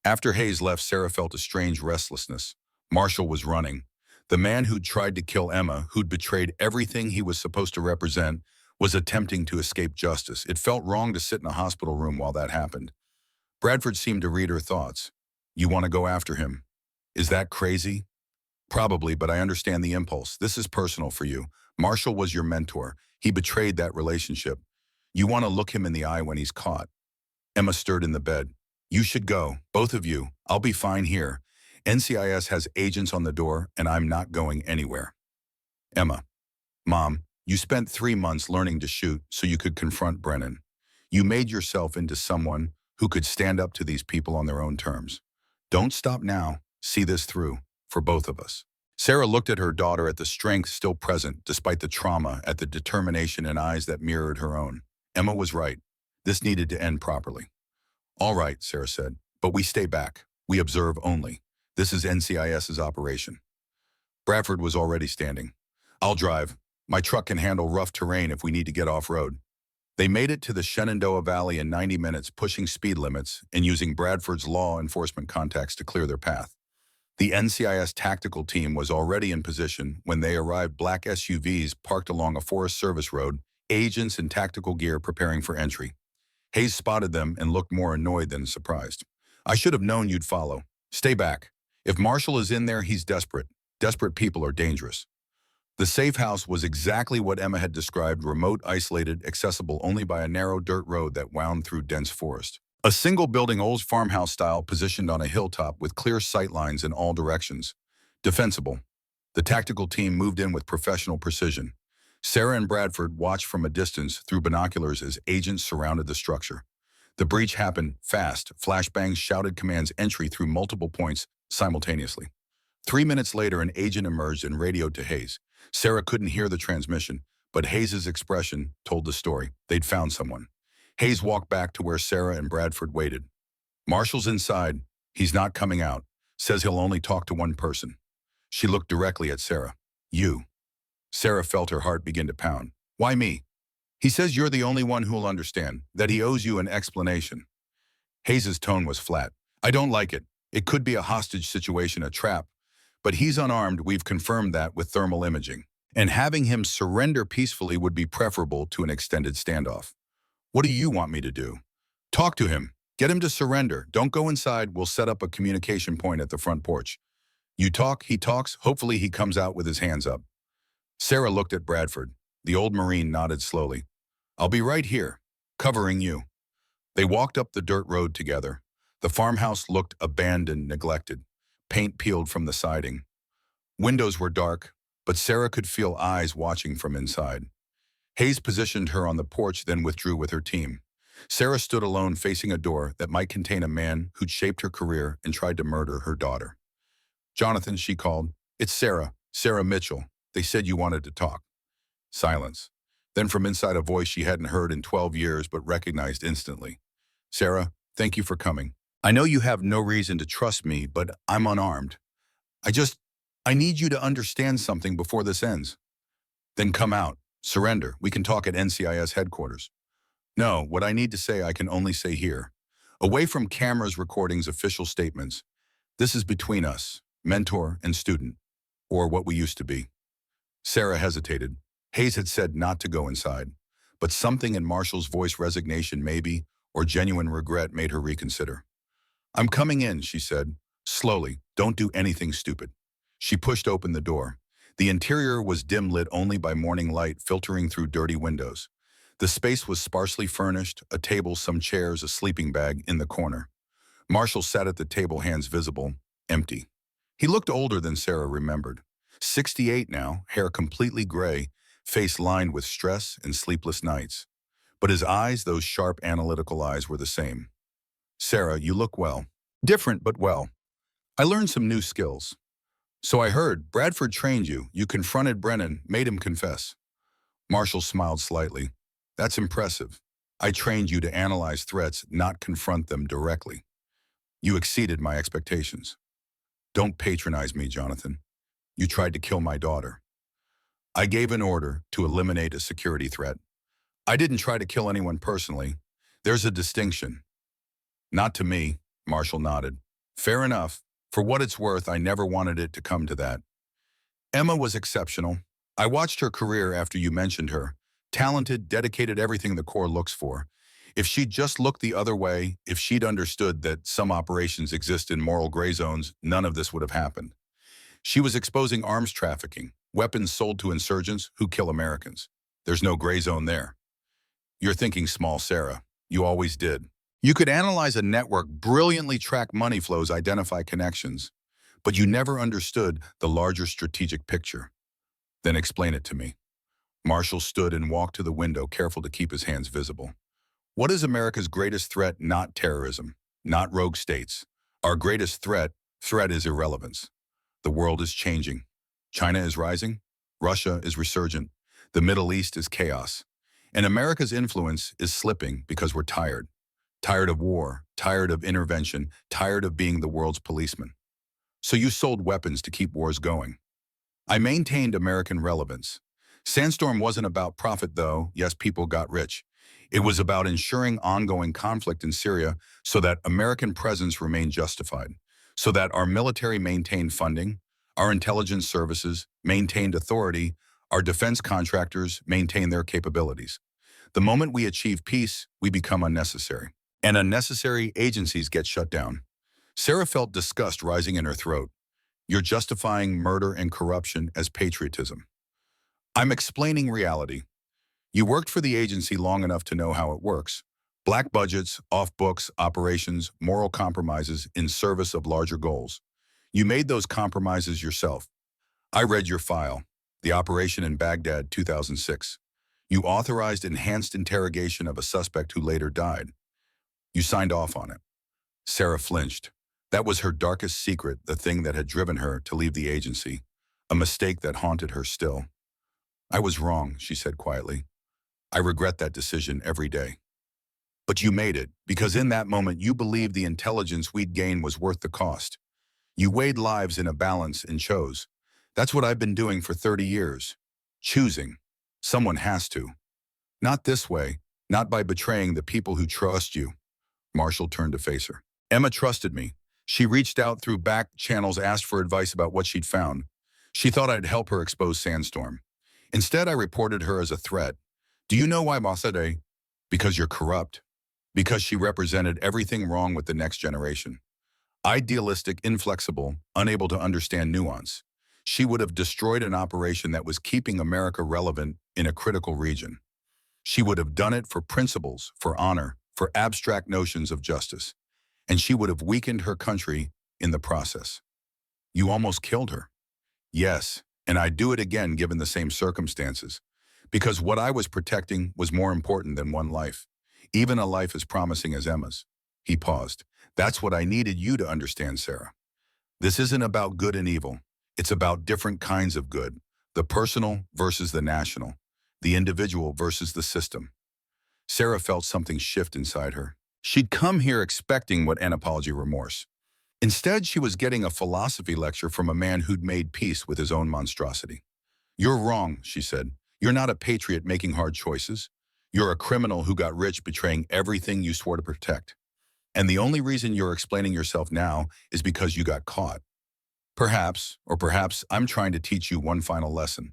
After Hayes left, Sarah felt a strange restlessness. Marshall was running. The man who'd tried to kill Emma, who'd betrayed everything he was supposed to represent, was attempting to escape justice. It felt wrong to sit in a hospital room while that happened. Bradford seemed to read her thoughts. You want to go after him? Is that crazy? Probably, but I understand the impulse. This is personal for you. Marshall was your mentor. He betrayed that relationship. You want to look him in the eye when he's caught. Emma stirred in the bed. You should go, both of you. I'll be fine here. NCIS has agents on the door, and I'm not going anywhere. Emma. Mom, you spent 3 months learning to shoot so you could confront Brennan. You made yourself into someone who could stand up to these people on their own terms. Don't stop now. See this through, for both of us. Sarah looked at her daughter, at the strength still present despite the trauma, at the determination in eyes that mirrored her own. Emma was right. This needed to end properly. All right, Sarah said, but we stay back. We observe only. This is NCIS's operation. Bradford was already standing. I'll drive. My truck can handle rough terrain if we need to get off-road. They made it to the Shenandoah Valley in 90 minutes, pushing speed limits and using Bradford's law enforcement contacts to clear their path. The NCIS tactical team was already in position when they arrived. Black SUVs parked along a Forest Service road, agents in tactical gear preparing for entry. Hayes spotted them and looked more annoyed than surprised. I should have known you'd follow. Stay back. If Marshall is in there, he's desperate. Desperate people are dangerous. The safe house was exactly what Emma had described, remote, isolated, accessible only by a narrow dirt road that wound through dense forest. A single building, old farmhouse style, positioned on a hilltop with clear sight lines in all directions. Defensible. The tactical team moved in with professional precision. Sarah and Bradford watched from a distance through binoculars as agents surrounded the structure. The breach happened fast. Flashbangs shouted commands entry through multiple points simultaneously. 3 minutes later, an agent emerged and radioed to Hayes. Sarah couldn't hear the transmission, but Hayes's expression told the story. They'd found someone. Hayes walked back to where Sarah and Bradford waited. Marshall's inside. He's not coming out. Says he'll only talk to one person. She looked directly at Sarah. You. Sarah felt her heart begin to pound. Why me? He says you're the only one who'll understand, that he owes you an explanation. Hayes's tone was flat. I don't like it. It could be a hostage situation, a trap. But he's unarmed, we've confirmed that with thermal imaging. And having him surrender peacefully would be preferable to an extended standoff. What do you want me to do? Talk to him. Get him to surrender. Don't go inside. We'll set up a communication point at the front porch. You talk, he talks. Hopefully he comes out with his hands up. Sarah looked at Bradford. The old Marine nodded slowly. I'll be right here, covering you. They walked up the dirt road together. The farmhouse looked abandoned, neglected. Paint peeled from the siding. Windows were dark, but Sarah could feel eyes watching from inside. Hayes positioned her on the porch, then withdrew with her team. Sarah stood alone facing a door that might contain a man who'd shaped her career and tried to murder her daughter. Jonathan, she called. It's Sarah, Sarah Mitchell. They said you wanted to talk. Silence. Then from inside, a voice she hadn't heard in 12 years but recognized instantly. Sarah, thank you for coming. I know you have no reason to trust me, but I'm unarmed. I need you to understand something before this ends. Then come out. Surrender. We can talk at NCIS headquarters. No, what I need to say I can only say here. Away from cameras, recordings, official statements. This is between us, mentor and student, or what we used to be. Sarah hesitated. Hayes had said not to go inside, but something in Marshall's voice, resignation maybe, or genuine regret, made her reconsider. I'm coming in, she said. Slowly. Don't do anything stupid. She pushed open the door. The interior was dim, lit only by morning light filtering through dirty windows. The space was sparsely furnished, a table, some chairs, a sleeping bag in the corner. Marshall sat at the table, hands visible, empty. He looked older than Sarah remembered. 68 now, hair completely gray, face lined with stress and sleepless nights. But his eyes, those sharp, analytical eyes, were the same. Sarah, you look well. Different, but well. I learned some new skills. So I heard, Bradford trained you. You confronted Brennan, made him confess. Marshall smiled slightly. That's impressive. I trained you to analyze threats, not confront them directly. You exceeded my expectations. Don't patronize me, Jonathan. You tried to kill my daughter. I gave an order to eliminate a security threat. I didn't try to kill anyone personally. There's a distinction. Not to me, Marshall nodded. Fair enough. For what it's worth, I never wanted it to come to that. Emma was exceptional. I watched her career after you mentioned her. Talented, dedicated, everything the Corps looks for. If she'd just looked the other way, if she'd understood that some operations exist in moral gray zones, none of this would have happened. She was exposing arms trafficking, weapons sold to insurgents who kill Americans. There's no gray zone there. You're thinking small, Sarah. You always did. You could analyze a network, brilliantly track money flows, identify connections, but you never understood the larger strategic picture. Then explain it to me. Marshall stood and walked to the window, careful to keep his hands visible. What is America's greatest threat? Not terrorism, not rogue states. Our greatest threat is irrelevance. The world is changing. China is rising. Russia is resurgent. The Middle East is chaos. And America's influence is slipping because we're tired. Tired of war, tired of intervention, tired of being the world's policeman. So you sold weapons to keep wars going. I maintained American relevance. Sandstorm wasn't about profit, though. Yes, people got rich. It was about ensuring ongoing conflict in Syria so that American presence remained justified, so that our military maintained funding, our intelligence services maintained authority, our defense contractors maintained their capabilities. The moment we achieve peace, we become unnecessary. And unnecessary agencies get shut down. Sarah felt disgust rising in her throat. You're justifying murder and corruption as patriotism. I'm explaining reality. You worked for the agency long enough to know how it works. Black budgets, off-books, operations, moral compromises in service of larger goals. You made those compromises yourself. I read your file, the operation in Baghdad 2006. You authorized enhanced interrogation of a suspect who later died. You signed off on it. Sarah flinched. That was her darkest secret, the thing that had driven her to leave the agency, a mistake that haunted her still. I was wrong, she said quietly. I regret that decision every day. But you made it, because in that moment you believed the intelligence we'd gain was worth the cost. You weighed lives in a balance and chose. That's what I've been doing for 30 years. Choosing. Someone has to. Not this way, not by betraying the people who trust you. Marshall turned to face her. Emma trusted me. She reached out through back channels, asked for advice about what she'd found. She thought I'd help her expose Sandstorm. Instead, I reported her as a threat. Do you know why, Mossad? Because you're corrupt. Because she represented everything wrong with the next generation. Idealistic, inflexible, unable to understand nuance. She would have destroyed an operation that was keeping America relevant in a critical region. She would have done it for principles, for honor, for abstract notions of justice. And she would have weakened her country in the process. You almost killed her. Yes, and I'd do it again given the same circumstances. Because what I was protecting was more important than one life. Even a life as promising as Emma's. He paused. That's what I needed you to understand, Sarah. This isn't about good and evil. It's about different kinds of good. The personal versus the national. The individual versus the system. Sarah felt something shift inside her. She'd come here expecting what anapology remorse. Instead, she was getting a philosophy lecture from a man who'd made peace with his own monstrosity. You're wrong, she said. You're not a patriot making hard choices. You're a criminal who got rich betraying everything you swore to protect. And the only reason you're explaining yourself now is because you got caught. Perhaps, or perhaps I'm trying to teach you one final lesson.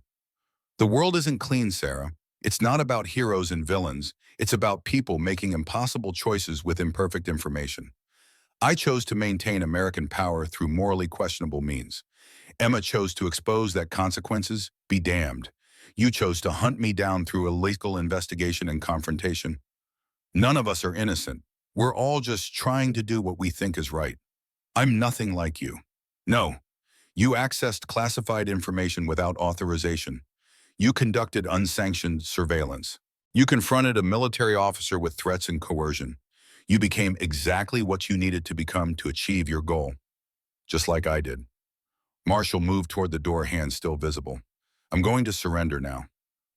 The world isn't clean, Sarah. It's not about heroes and villains. It's about people making impossible choices with imperfect information. I chose to maintain American power through morally questionable means. Emma chose to expose that consequences be damned. You chose to hunt me down through a legal investigation and confrontation. None of us are innocent. We're all just trying to do what we think is right. I'm nothing like you. No. You accessed classified information without authorization. You conducted unsanctioned surveillance. You confronted a military officer with threats and coercion. You became exactly what you needed to become to achieve your goal. Just like I did. Marshall moved toward the door, hand still visible. I'm going to surrender now.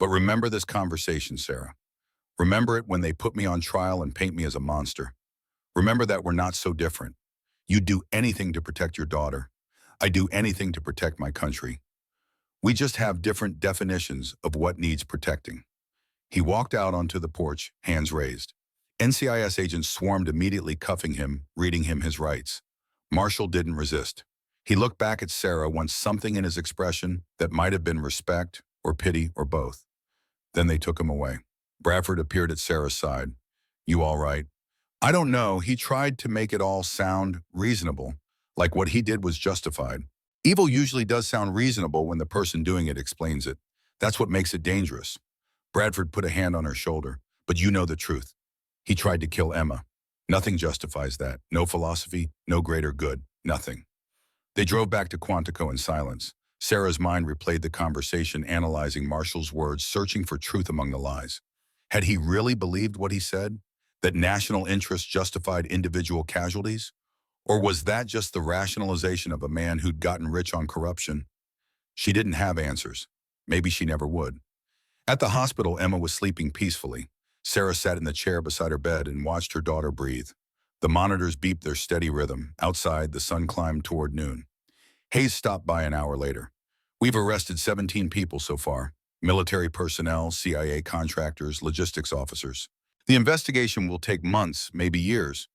But remember this conversation, Sarah. Remember it when they put me on trial and paint me as a monster. Remember that we're not so different. You'd do anything to protect your daughter. I do anything to protect my country. We just have different definitions of what needs protecting. He walked out onto the porch, hands raised. NCIS agents swarmed immediately, cuffing him, reading him his rights. Marshall didn't resist. He looked back at Sarah, once something in his expression that might have been respect or pity or both. Then they took him away. Bradford appeared at Sarah's side. You all right? I don't know. He tried to make it all sound reasonable, like what he did was justified. Evil usually does sound reasonable when the person doing it explains it. That's what makes it dangerous. Bradford put a hand on her shoulder. But you know the truth. He tried to kill Emma. Nothing justifies that. No philosophy, no greater good, nothing. They drove back to Quantico in silence. Sarah's mind replayed the conversation, analyzing Marshall's words, searching for truth among the lies. Had he really believed what he said? That national interest justified individual casualties? Or was that just the rationalization of a man who'd gotten rich on corruption? She didn't have answers. Maybe she never would. At the hospital, Emma was sleeping peacefully. Sarah sat in the chair beside her bed and watched her daughter breathe. The monitors beeped their steady rhythm. Outside, the sun climbed toward noon. Hayes stopped by an hour later. We've arrested 17 people so far. Military personnel, CIA contractors, logistics officers. The investigation will take months, maybe years.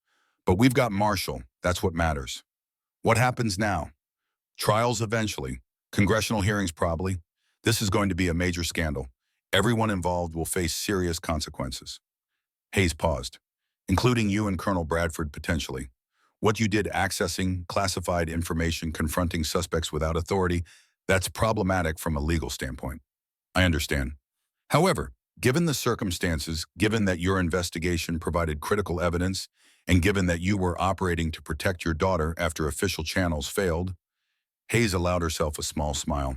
But we've got Marshall. That's what matters. What happens now? Trials eventually. Congressional hearings probably. This is going to be a major scandal. Everyone involved will face serious consequences. Hayes paused. Including you and Colonel Bradford potentially. What you did accessing classified information, confronting suspects without authority, that's problematic from a legal standpoint. I understand. However, Given the circumstances, given that your investigation provided critical evidence, and given that you were operating to protect your daughter after official channels failed, Hayes allowed herself a small smile.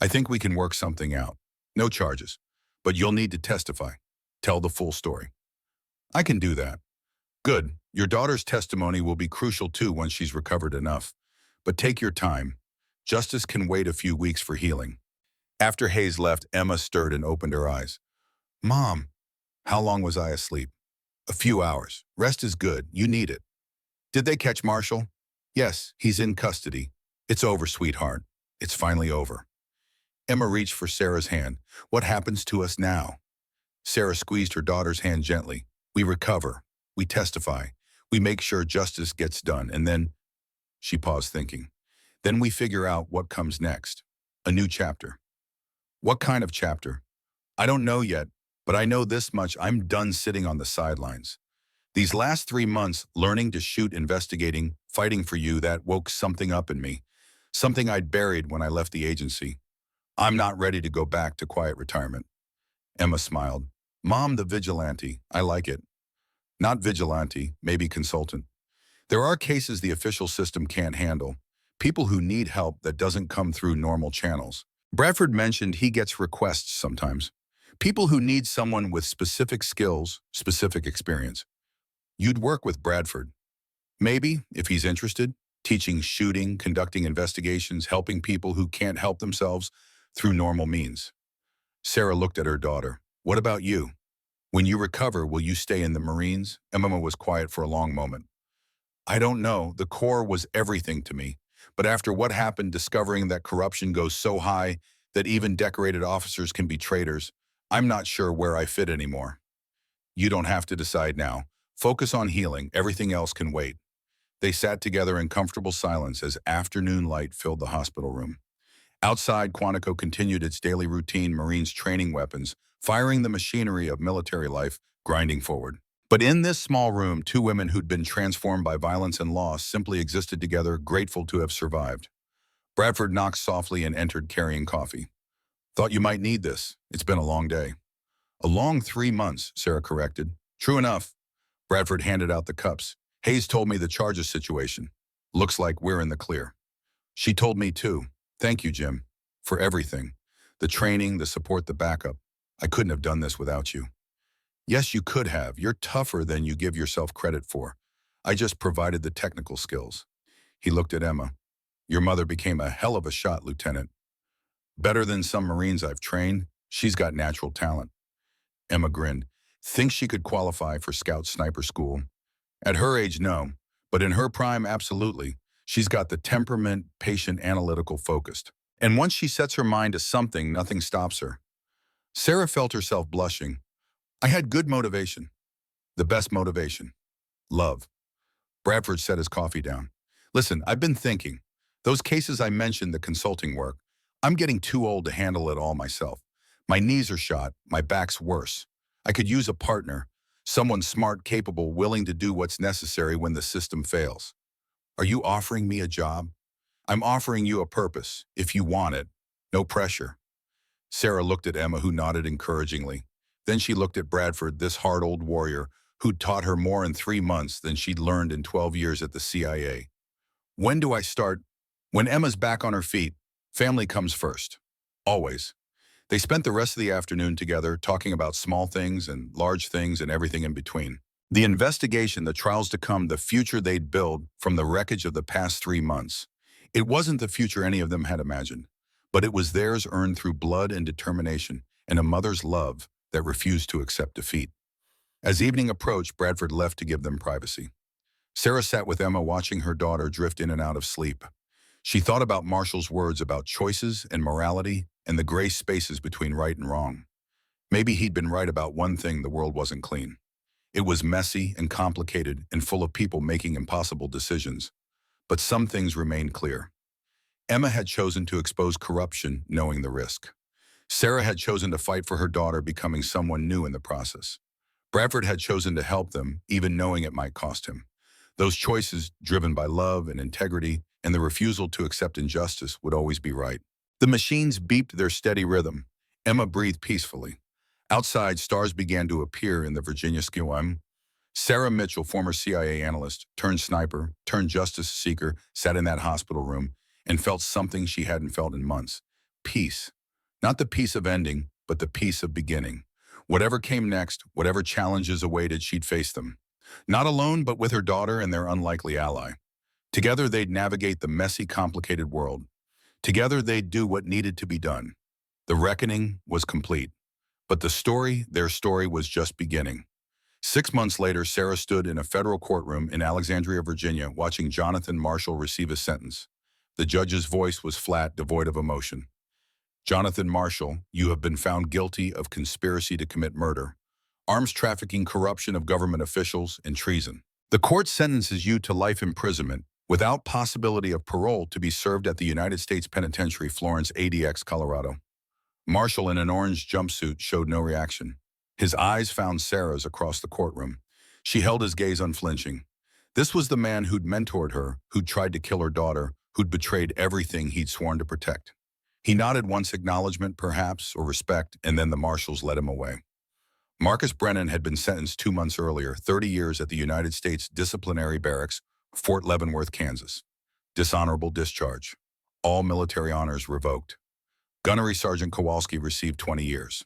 I think we can work something out. No charges, but you'll need to testify. Tell the full story. I can do that. Good. Your daughter's testimony will be crucial too once she's recovered enough. But take your time. Justice can wait a few weeks for healing. After Hayes left, Emma stirred and opened her eyes. Mom, how long was I asleep? A few hours. Rest is good. You need it. Did they catch Marshall? Yes, he's in custody. It's over, sweetheart. It's finally over. Emma reached for Sarah's hand. What happens to us now? Sarah squeezed her daughter's hand gently. We recover. We testify. We make sure justice gets done. And then, she paused thinking, then we figure out what comes next. A new chapter. What kind of chapter? I don't know yet, but I know this much: I'm done sitting on the sidelines. These last 3 months, learning to shoot, investigating, fighting for you, that woke something up in me. Something I'd buried when I left the agency. I'm not ready to go back to quiet retirement. Emma smiled. Mom, the vigilante. I like it. Not vigilante, maybe consultant. There are cases the official system can't handle. People who need help that doesn't come through normal channels. Bradford mentioned he gets requests sometimes. People who need someone with specific skills, specific experience. You'd work with Bradford. Maybe, if he's interested, teaching shooting, conducting investigations, helping people who can't help themselves through normal means. Sarah looked at her daughter. What about you? When you recover, will you stay in the Marines? Emma was quiet for a long moment. I don't know. The Corps was everything to me. But after what happened, discovering that corruption goes so high that even decorated officers can be traitors, I'm not sure where I fit anymore. You don't have to decide now. Focus on healing. Everything else can wait. They sat together in comfortable silence as afternoon light filled the hospital room. Outside, Quantico continued its daily routine, Marines training weapons, firing the machinery of military life, grinding forward. But in this small room, two women who'd been transformed by violence and loss simply existed together, grateful to have survived. Bradford knocked softly and entered carrying coffee. Thought you might need this. It's been a long day. A long 3 months, Sarah corrected. True enough. Bradford handed out the cups. Hayes told me the charges situation. Looks like we're in the clear. She told me too. Thank you, Jim, for everything. The training, the support, the backup. I couldn't have done this without you. Yes, you could have. You're tougher than you give yourself credit for. I just provided the technical skills. He looked at Emma. Your mother became a hell of a shot, Lieutenant. Better than some Marines I've trained. She's got natural talent. Emma grinned. Thinks she could qualify for Scout Sniper School? At her age, no. But in her prime, absolutely. She's got the temperament, patient, analytical, focused. And once she sets her mind to something, nothing stops her. Sarah felt herself blushing. I had good motivation. The best motivation. Love. Bradford set his coffee down. Listen, I've been thinking. Those cases I mentioned, the consulting work, I'm getting too old to handle it all myself. My knees are shot. My back's worse. I could use a partner. Someone smart, capable, willing to do what's necessary when the system fails. Are you offering me a job? I'm offering you a purpose, if you want it. No pressure. Sarah looked at Emma, who nodded encouragingly. Then she looked at Bradford, this hard old warrior, who'd taught her more in 3 months than she'd learned in 12 years at the CIA. When do I start? When Emma's back on her feet. Family comes first. Always. They spent the rest of the afternoon together, talking about small things and large things and everything in between. The investigation, the trials to come, the future they'd build from the wreckage of the past 3 months. It wasn't the future any of them had imagined, but it was theirs, earned through blood and determination and a mother's love that refused to accept defeat. As evening approached, Bradford left to give them privacy. Sarah sat with Emma, watching her daughter drift in and out of sleep. She thought about Marshall's words about choices and morality and the gray spaces between right and wrong. Maybe he'd been right about one thing: the world wasn't clean. It was messy and complicated and full of people making impossible decisions. But some things remained clear. Emma had chosen to expose corruption, knowing the risk. Sarah had chosen to fight for her daughter, becoming someone new in the process. Bradford had chosen to help them, even knowing it might cost him. Those choices, driven by love and integrity and the refusal to accept injustice, would always be right. The machines beeped their steady rhythm. Emma breathed peacefully. Outside, stars began to appear in the Virginia sky. Sarah Mitchell, former CIA analyst, turned sniper, turned justice seeker, sat in that hospital room and felt something she hadn't felt in months. Peace. Not the peace of ending, but the peace of beginning. Whatever came next, whatever challenges awaited, she'd face them. Not alone, but with her daughter and their unlikely ally. Together, they'd navigate the messy, complicated world. Together, they'd do what needed to be done. The reckoning was complete. But the story, their story, was just beginning. 6 months later, Sarah stood in a federal courtroom in Alexandria, Virginia, watching Jonathan Marshall receive a sentence. The judge's voice was flat, devoid of emotion. Jonathan Marshall, you have been found guilty of conspiracy to commit murder, arms trafficking, corruption of government officials, and treason. The court sentences you to life imprisonment without possibility of parole to be served at the United States Penitentiary, Florence ADX, Colorado. Marshall, in an orange jumpsuit, showed no reaction. His eyes found Sarah's across the courtroom. She held his gaze unflinching. This was the man who'd mentored her, who'd tried to kill her daughter, who'd betrayed everything he'd sworn to protect. He nodded once, acknowledgement perhaps, or respect, and then the marshals led him away. Marcus Brennan had been sentenced 2 months earlier, 30 years at the United States Disciplinary Barracks, Fort Leavenworth, Kansas. Dishonorable discharge. All military honors revoked. Gunnery Sergeant Kowalski received 20 years.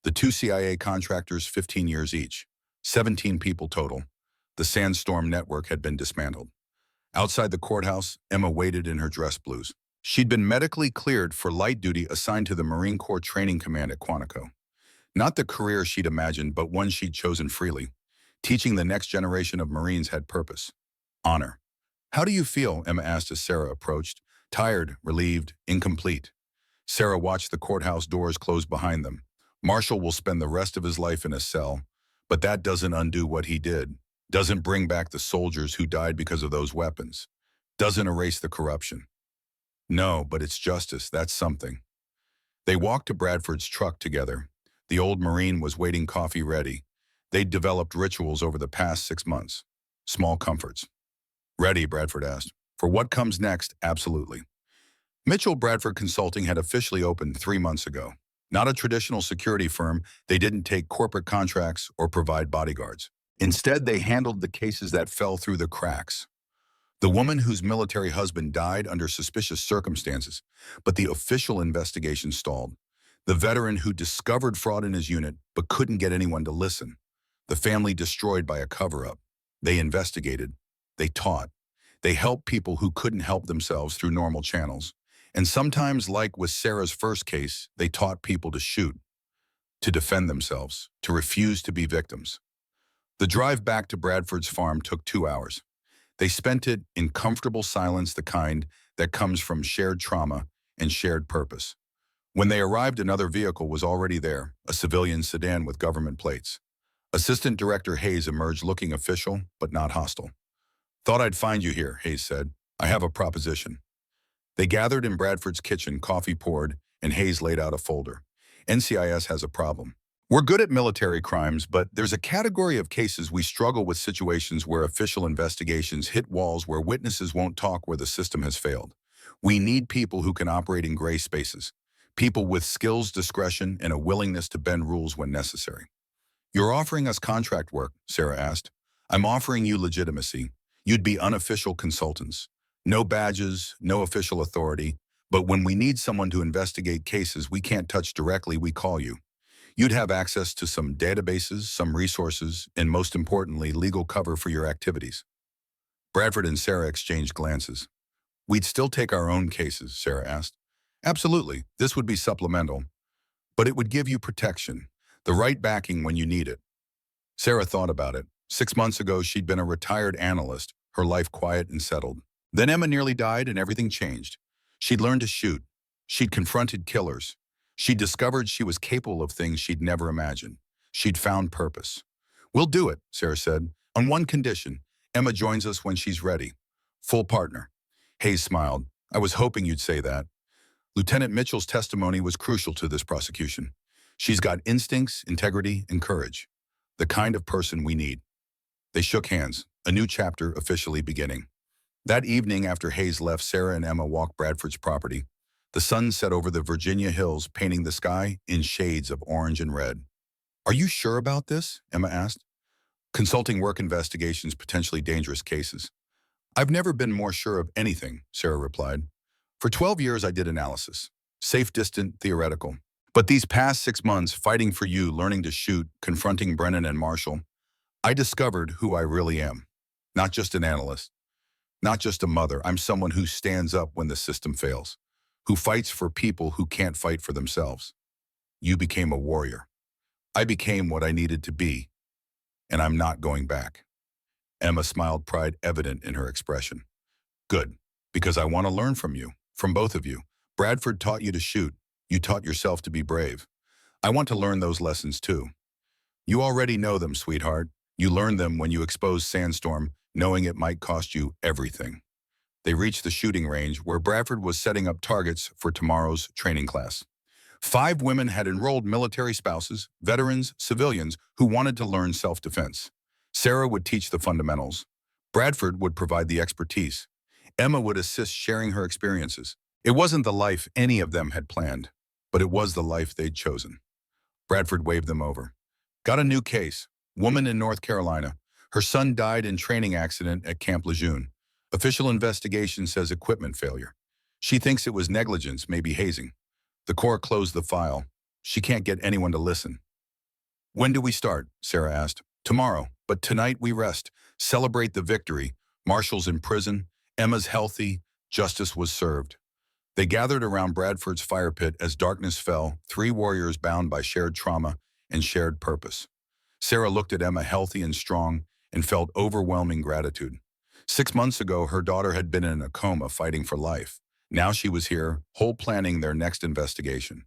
The 2 CIA contractors, 15 years each. 17 people total. The Sandstorm Network had been dismantled. Outside the courthouse, Emma waited in her dress blues. She'd been medically cleared for light duty, assigned to the Marine Corps Training Command at Quantico. Not the career she'd imagined, but one she'd chosen freely. Teaching the next generation of Marines had purpose. Honor. How do you feel? Emma asked as Sarah approached. Tired, relieved, incomplete. Sarah watched the courthouse doors close behind them. Marshall will spend the rest of his life in a cell, but that doesn't undo what he did. Doesn't bring back the soldiers who died because of those weapons. Doesn't erase the corruption. No, but it's justice, that's something. They walked to Bradford's truck together. The old Marine was waiting, coffee ready. They'd developed rituals over the past 6 months. Small comforts. Ready, Bradford asked. For what comes next, absolutely. Mitchell Bradford Consulting had officially opened 3 months ago. Not a traditional security firm, they didn't take corporate contracts or provide bodyguards. Instead, they handled the cases that fell through the cracks. The woman whose military husband died under suspicious circumstances, but the official investigation stalled. The veteran who discovered fraud in his unit but couldn't get anyone to listen. The family destroyed by a cover-up. They investigated. They taught. They helped people who couldn't help themselves through normal channels. And sometimes, like with Sarah's first case, they taught people to shoot, to defend themselves, to refuse to be victims. The drive back to Bradford's farm took 2 hours. They spent it in comfortable silence, the kind that comes from shared trauma and shared purpose. When they arrived, another vehicle was already there, a civilian sedan with government plates. Assistant Director Hayes emerged looking official, but not hostile. Thought I'd find you here, Hayes said. I have a proposition. They gathered in Bradford's kitchen, coffee poured, and Hayes laid out a folder. NCIS has a problem. We're good at military crimes, but there's a category of cases we struggle with, situations where official investigations hit walls, where witnesses won't talk, where the system has failed. We need people who can operate in gray spaces, people with skills, discretion, and a willingness to bend rules when necessary. You're offering us contract work, Sarah asked. I'm offering you legitimacy. You'd be unofficial consultants. No badges, no official authority, but when we need someone to investigate cases we can't touch directly, we call you. You'd have access to some databases, some resources, and most importantly, legal cover for your activities. Bradford and Sarah exchanged glances. We'd still take our own cases, Sarah asked. Absolutely, this would be supplemental, but it would give you protection, the right backing when you need it. Sarah thought about it. 6 months ago, she'd been a retired analyst, her life quiet and settled. Then Emma nearly died and everything changed. She'd learned to shoot. She'd confronted killers. She discovered she was capable of things she'd never imagined. She'd found purpose. We'll do it, Sarah said, on one condition. Emma joins us when she's ready. Full partner. Hayes smiled. I was hoping you'd say that. Lieutenant Mitchell's testimony was crucial to this prosecution. She's got instincts, integrity, and courage. The kind of person we need. They shook hands, a new chapter officially beginning. That evening after Hayes left, Sarah and Emma walked Bradford's property. The sun set over the Virginia hills, painting the sky in shades of orange and red. Are you sure about this? Emma asked. Consulting work investigations potentially dangerous cases. I've never been more sure of anything, Sarah replied. For 12 years, I did analysis. Safe, distant, theoretical. But these past 6 months, fighting for you, learning to shoot, confronting Brennan and Marshall, I discovered who I really am. Not just an analyst, not just a mother. I'm someone who stands up when the system fails, who fights for people who can't fight for themselves. You became a warrior. I became what I needed to be, and I'm not going back. Emma smiled, pride evident in her expression. Good, because I want to learn from you, from both of you. Bradford taught you to shoot. You taught yourself to be brave. I want to learn those lessons too. You already know them, sweetheart. You learned them when you exposed Sandstorm, knowing it might cost you everything. They reached the shooting range where Bradford was setting up targets for tomorrow's training class. 5 women had enrolled military spouses, veterans, civilians who wanted to learn self-defense. Sarah would teach the fundamentals. Bradford would provide the expertise. Emma would assist sharing her experiences. It wasn't the life any of them had planned, but it was the life they'd chosen. Bradford waved them over. Got a new case. Woman in North Carolina. Her son died in training accident at Camp Lejeune. Official investigation says equipment failure. She thinks it was negligence, maybe hazing. The Corps closed the file. She can't get anyone to listen. When do we start? Sarah asked. Tomorrow, but tonight we rest. Celebrate the victory. Marshall's in prison. Emma's healthy. Justice was served. They gathered around Bradford's fire pit as darkness fell, 3 warriors bound by shared trauma and shared purpose. Sarah looked at Emma, healthy and strong, and felt overwhelming gratitude. 6 months ago, her daughter had been in a coma fighting for life. Now she was here, whole planning their next investigation.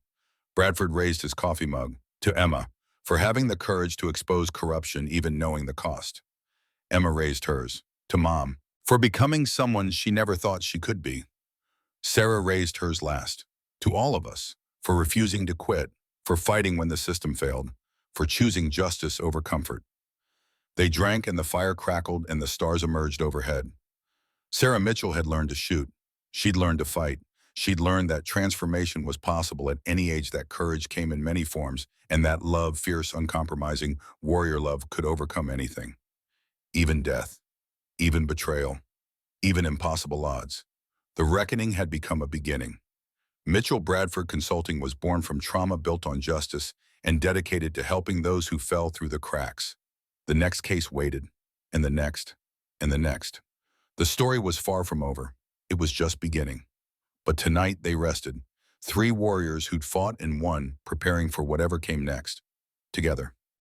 Bradford raised his coffee mug to Emma for having the courage to expose corruption even knowing the cost. Emma raised hers to Mom for becoming someone she never thought she could be. Sarah raised hers last to all of us for refusing to quit, for fighting when the system failed, for choosing justice over comfort. They drank and the fire crackled and the stars emerged overhead. Sarah Mitchell had learned to shoot. She'd learned to fight. She'd learned that transformation was possible at any age, that courage came in many forms, and that love, fierce, uncompromising, warrior love could overcome anything. Even death, even betrayal, even impossible odds. The reckoning had become a beginning. Mitchell Bradford Consulting was born from trauma built on justice and dedicated to helping those who fell through the cracks. The next case waited, and the next, and the next. The story was far from over. It was just beginning. But tonight they rested, 3 warriors who'd fought and won, preparing for whatever came next, together.